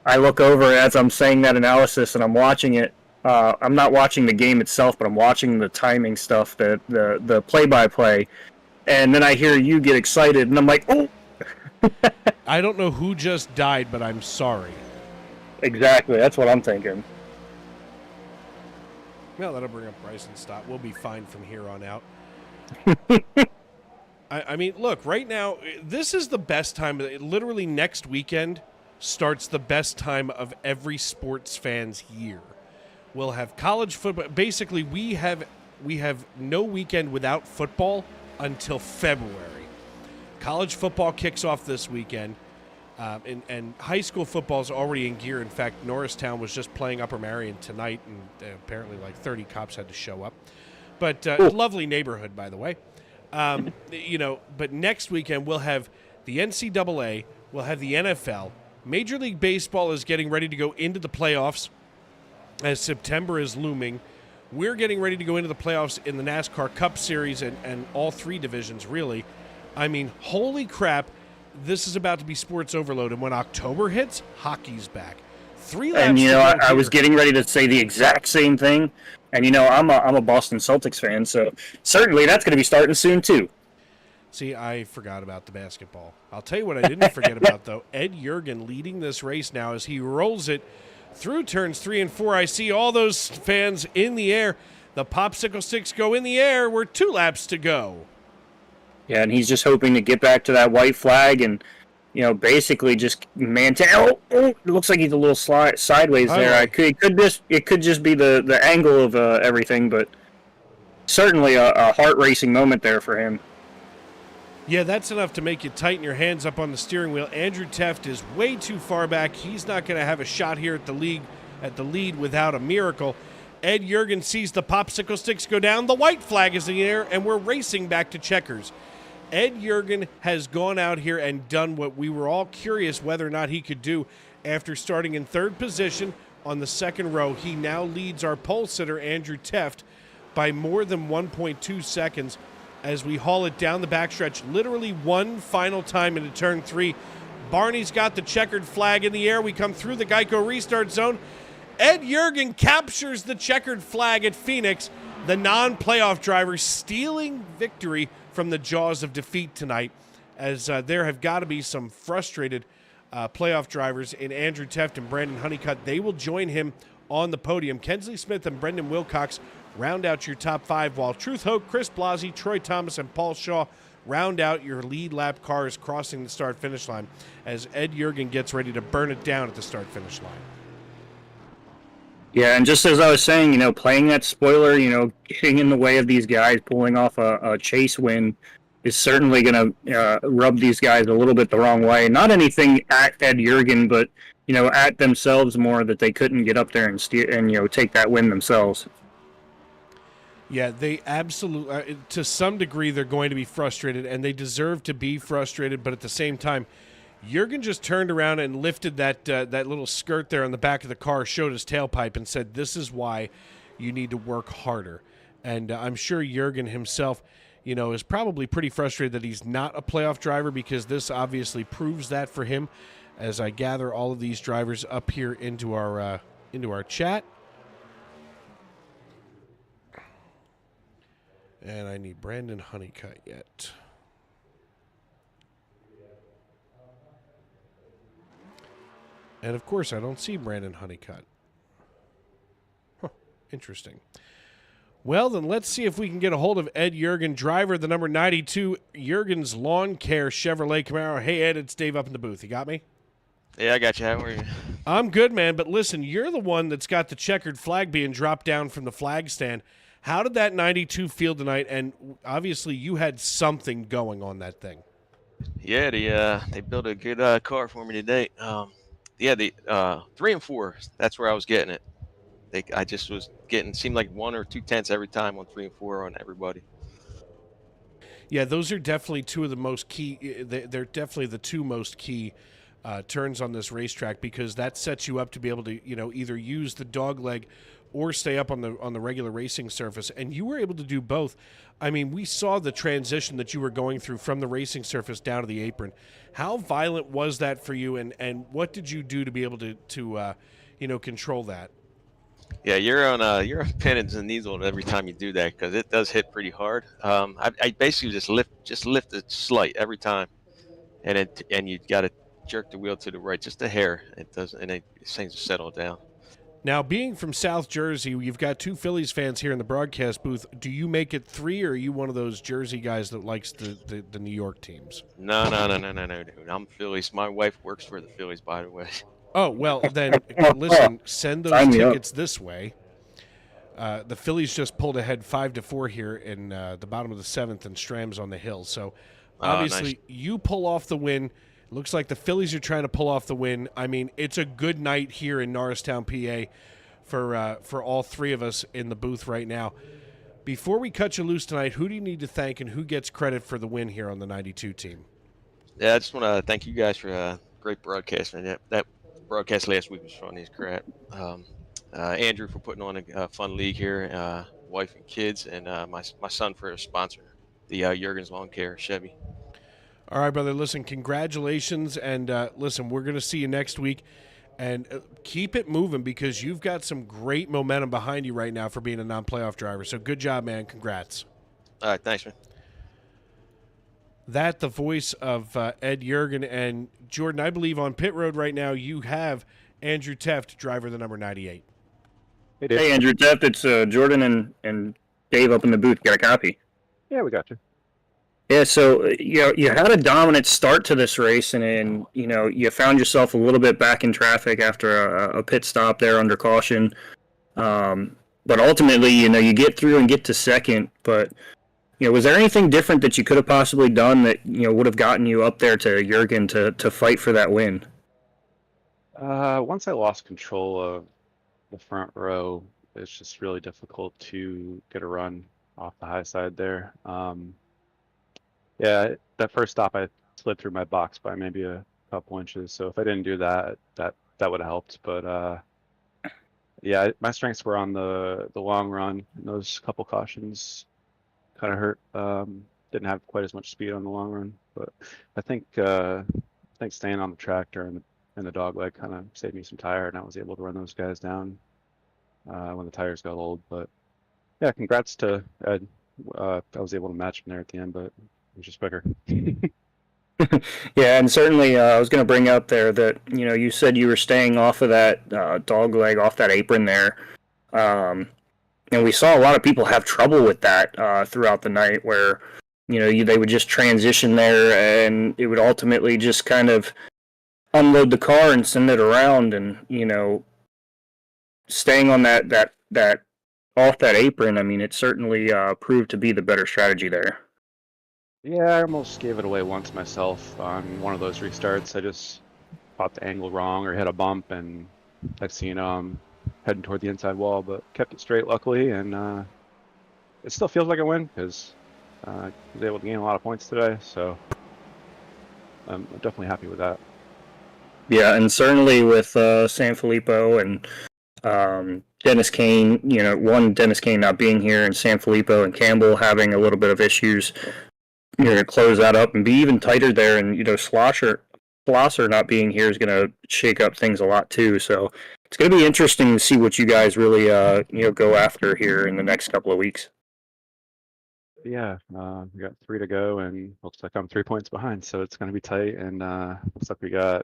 I look over as I'm saying that analysis and I'm watching it. I'm not watching the game itself, but I'm watching the timing stuff, the play-by-play. And then I hear you get excited, and I'm like, oh! I don't know who just died, but I'm sorry. Exactly, that's what I'm thinking. Well, that'll bring up Bryson Stott. We'll be fine from here on out. I mean, look, right now, this is the best time. Literally next weekend starts the best time of every sports fan's year. We'll have college football. Basically, we have no weekend without football until February. College football kicks off this weekend, and high school football is already in gear. In fact, Norristown was just playing Upper Marion tonight, and apparently like 30 cops had to show up. But lovely neighborhood, by the way. But next weekend we'll have the NCAA, we'll have the NFL. Major League Baseball is getting ready to go into the playoffs as September is looming. We're getting ready to go into the playoffs in the NASCAR Cup Series and all 3 divisions, really. I mean, holy crap, this is about to be sports overload. And when October hits, hockey's back. 3 laps. And, I was getting ready to say the exact same thing. And, I'm a Boston Celtics fan, so certainly that's going to be starting soon, too. See, I forgot about the basketball. I'll tell you what I didn't forget about, though. Ed Jurgen leading this race now as he rolls it through turns 3 and 4. I see all those fans in the air. The popsicle sticks go in the air. We're 2 laps to go. Yeah, and he's just hoping to get back to that white flag and, basically just it looks like he's a little sideways there. It could just be the angle of everything, but certainly a heart racing moment there for him. Yeah, that's enough to make you tighten your hands up on the steering wheel. Andrew Teft is way too far back. He's not going to have a shot here at the lead without a miracle. Ed Jurgen sees the popsicle sticks go down. The white flag is in the air, and we're racing back to checkers. Ed Jurgen has gone out here and done what we were all curious whether or not he could do. After starting in 3rd position on the 2nd row, he now leads our pole sitter, Andrew Teft, by more than 1.2 seconds. As we haul it down the backstretch, literally one final time into turn 3. Barney's got the checkered flag in the air. We come through the Geico restart zone. Ed Jurgen captures the checkered flag at Phoenix. The non-playoff driver stealing victory from the jaws of defeat tonight, as there have got to be some frustrated playoff drivers in Andrew Teft and Brandon Honeycutt. They will join him on the podium. Kensley Smith and Brendan Wilcox round out your top 5, while Truth Hoke, Chris Blasi, Troy Thomas, and Paul Shaw round out your lead lap cars crossing the start-finish line as Ed Jurgen gets ready to burn it down at the start-finish line. Yeah, and just as I was saying, playing that spoiler, getting in the way of these guys, pulling off a chase win is certainly going to rub these guys a little bit the wrong way. Not anything at Ed Jurgen, but, at themselves more that they couldn't get up there and steer and, take that win themselves. Yeah, they absolutely, to some degree, they're going to be frustrated, and they deserve to be frustrated, but at the same time, Jurgen just turned around and lifted that little skirt there on the back of the car, showed his tailpipe, and said, "This is why you need to work harder. And I'm sure Jurgen himself, is probably pretty frustrated that he's not a playoff driver, because this obviously proves that for him. As I gather all of these drivers up here into our chat. And I need Brandon Honeycutt yet. And of course, I don't see Brandon Honeycutt. Huh, interesting. Well, then let's see if we can get a hold of Ed Jurgen, driver, the number 92, Jurgen's Lawn Care Chevrolet Camaro. Hey, Ed, it's Dave up in the booth. You got me? Yeah, I got you. How are you? I'm good, man. But listen, you're the one that's got the checkered flag being dropped down from the flag stand. How did that 92 feel tonight? And obviously, you had something going on that thing. Yeah, they built a good car for me today. The 3 and 4. That's where I was getting it. I just was getting, seemed like 1 or 2 tenths every time on 3 and 4 on everybody. Yeah, those are definitely two of the most key. They're definitely the two most key turns on this racetrack, because that sets you up to be able to, either use the dog leg or stay up on the regular racing surface. And you were able to do both. I mean, we saw the transition that you were going through from the racing surface down to the apron. How violent was that for you, and what did you do to be able to control that? Yeah, you're on pins and needles every time you do that, because it does hit pretty hard. I basically just lift it slight every time, and you got to jerk the wheel to the right just a hair. It does, and it seems to settle down. Now, being from South Jersey, you've got 2 Phillies fans here in the broadcast booth. Do you make it 3, or are you one of those Jersey guys that likes the New York teams? No, dude. I'm Phillies. My wife works for the Phillies, by the way. Oh, well, then, listen, send those tickets this way. The Phillies just pulled ahead 5-4 here in the bottom of the 7th, and Stram's on the hill. So, obviously, nice. You pull off the win. Looks like the Phillies are trying to pull off the win. I mean, it's a good night here in Norristown, PA, for all 3 of us in the booth right now. Before we cut you loose tonight, who do you need to thank, and who gets credit for the win here on the 92 team? Yeah, I just want to thank you guys for great broadcast. Man. That broadcast last week was funny as crap. Andrew for putting on a fun league here, wife and kids, and my son for a sponsor, the Jurgen's Lawn Care Chevy. All right, brother. Listen, congratulations, and listen, we're going to see you next week, and keep it moving, because you've got some great momentum behind you right now for being a non-playoff driver. So good job, man. Congrats. All right, thanks, man. That the voice of Ed Jurgen. And Jordan, I believe on pit road right now you have Andrew Teft, driver the number 98. Hey, Andrew Teft, it's Jordan and Dave up in the booth. Got a copy? Yeah, we got you. Yeah, so you had a dominant start to this race, and you found yourself a little bit back in traffic after a pit stop there under caution. But ultimately, you get through and get to second. But was there anything different that you could have possibly done that would have gotten you up there to Jurgen to fight for that win? Once I lost control of the front row, it's just really difficult to get a run off the high side there. Yeah, that first stop I slid through my box by maybe a couple inches. So if I didn't do that, that would have helped. But yeah, my strengths were on the long run. And those couple cautions kind of hurt. Didn't have quite as much speed on the long run, but I think staying on the tractor and the dog leg kind of saved me some tire, and I was able to run those guys down when the tires got old. But yeah, congrats to Ed. I was able to match him there at the end, but it was just quicker. Yeah, and certainly I was going to bring up there that you said you were staying off of that dog leg, off that apron there, and we saw a lot of people have trouble with that throughout the night, where they would just transition there, and it would ultimately just kind of unload the car and send it around, and staying on that off that apron. I mean, it certainly proved to be the better strategy there. Yeah, I almost gave it away once myself on one of those restarts. I just caught the angle wrong or hit a bump, and I've seen heading toward the inside wall, but kept it straight luckily, and it still feels like a win because I was able to gain a lot of points today, so I'm definitely happy with that. Yeah, and certainly with San Filippo and Dennis Kane, Dennis Kane not being here, and San Filippo and Campbell having a little bit of issues. You're going to close that up and be even tighter there. And, Schlosser not being here is going to shake up things a lot too. So it's going to be interesting to see what you guys really, go after here in the next couple of weeks. Yeah, we got 3 to go, and looks like I'm 3 points behind, so it's going to be tight. And looks like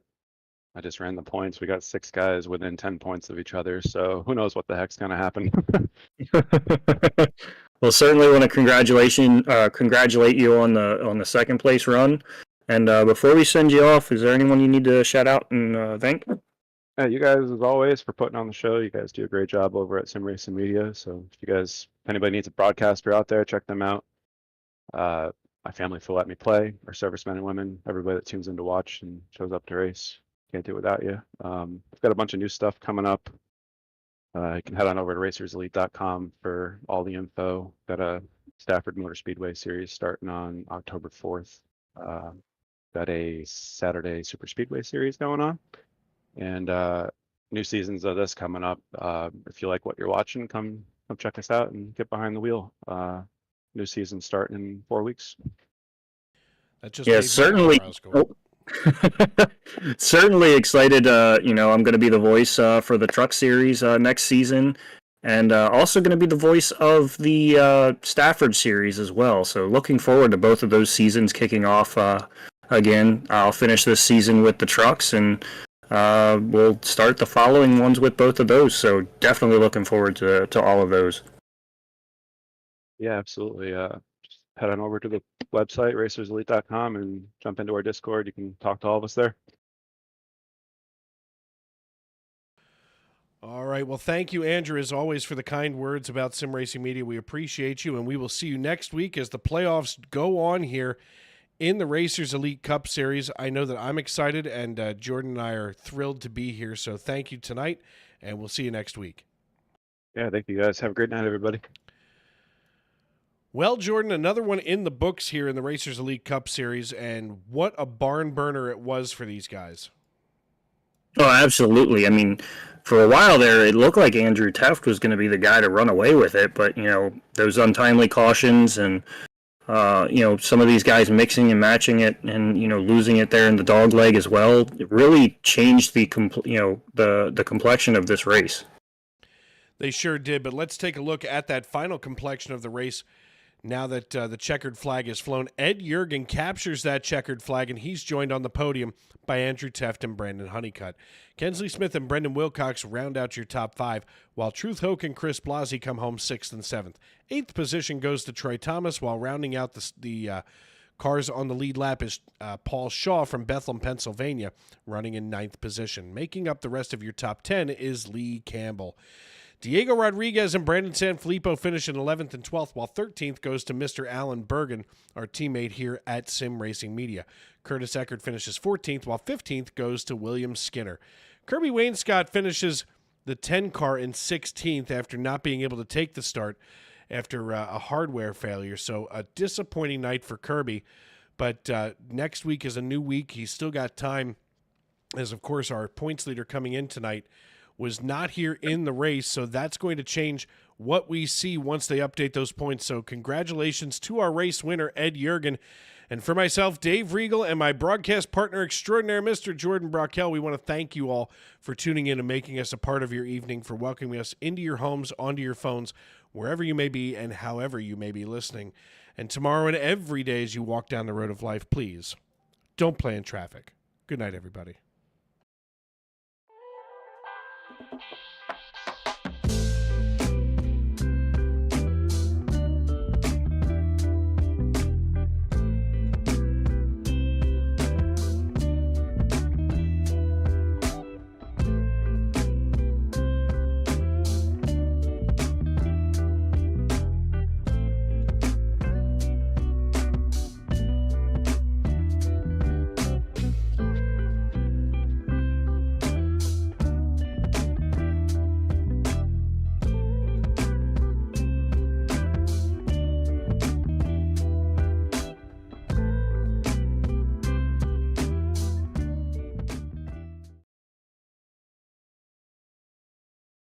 I just ran the points. We got 6 guys within 10 points of each other, so who knows what the heck's going to happen. Well, certainly want to congratulate you on the second place run. And before we send you off, is there anyone you need to shout out and thank? Yeah, you guys, as always, for putting on the show. You guys do a great job over at Sim Racing Media. So if anybody needs a broadcaster out there, check them out. My family will let me play, our servicemen and women, everybody that tunes in to watch and shows up to race. Can't do it without you. I've got a bunch of new stuff coming up. You can head on over to racerselite.com for all the info. Got a Stafford Motor Speedway series starting on October 4th. Got a Saturday Super Speedway series going on. And new seasons of this coming up. If you like what you're watching, come check us out and get behind the wheel. New season starting in 4 weeks. That just certainly. Certainly excited. I'm going to be the voice for the truck series next season, and also going to be the voice of the Stafford series as well. So looking forward to both of those seasons kicking off again. I'll finish this season with the trucks, and we'll start the following ones with both of those. So definitely looking forward to all of those. Yeah, absolutely. Just head on over to the website, racerselite.com, and jump into our Discord. You can talk to all of us there. All right. Well, thank you, Andrew, as always, for the kind words about Sim Racing Media. We appreciate you, and we will see you next week as the playoffs go on here in the Racers Elite Cup Series. I know that I'm excited, and Jordan and I are thrilled to be here. So thank you tonight, and we'll see you next week. Yeah, thank you, guys. Have a great night, everybody. Well, Jordan, another one in the books here in the Racers Elite Cup Series, and what a barn burner it was for these guys. Oh, absolutely. I mean, for a while there, it looked like Andrew Teft was going to be the guy to run away with it, but, those untimely cautions and, some of these guys mixing and matching it and, losing it there in the dog leg as well, it really changed the complexion of this race. They sure did, but let's take a look at that final complexion of the race. Now that the checkered flag is flown, Ed Jurgen captures that checkered flag, and he's joined on the podium by Andrew Teft and Brandon Honeycutt. Kensley Smith and Brendan Wilcox round out your top 5, while Truth Hoke and Chris Blasi come home 6th and 7th. 8th position goes to Troy Thomas, while rounding out the cars on the lead lap is Paul Shaw from Bethlehem, Pennsylvania, running in 9th position. Making up the rest of your top 10 is Lee Campbell. Diego Rodriguez and Brandon Sanfilippo finish in 11th and 12th, while 13th goes to Mr. Alan Bergen, our teammate here at Sim Racing Media. Curtis Eckert finishes 14th, while 15th goes to William Skinner. Kirby Wainscott finishes the 10 car in 16th after not being able to take the start after a hardware failure. So a disappointing night for Kirby, but next week is a new week. He's still got time, as of course our points leader coming in tonight was not here in the race, so that's going to change what we see once they update those points. So congratulations to our race winner, Ed Jurgen. And for myself, Dave Riegel, and my broadcast partner extraordinaire, Mr. Jordan Brockel, we want to thank you all for tuning in and making us a part of your evening, for welcoming us into your homes, onto your phones, wherever you may be and however you may be listening. And tomorrow and every day as you walk down the road of life, please don't play in traffic. Good night, everybody.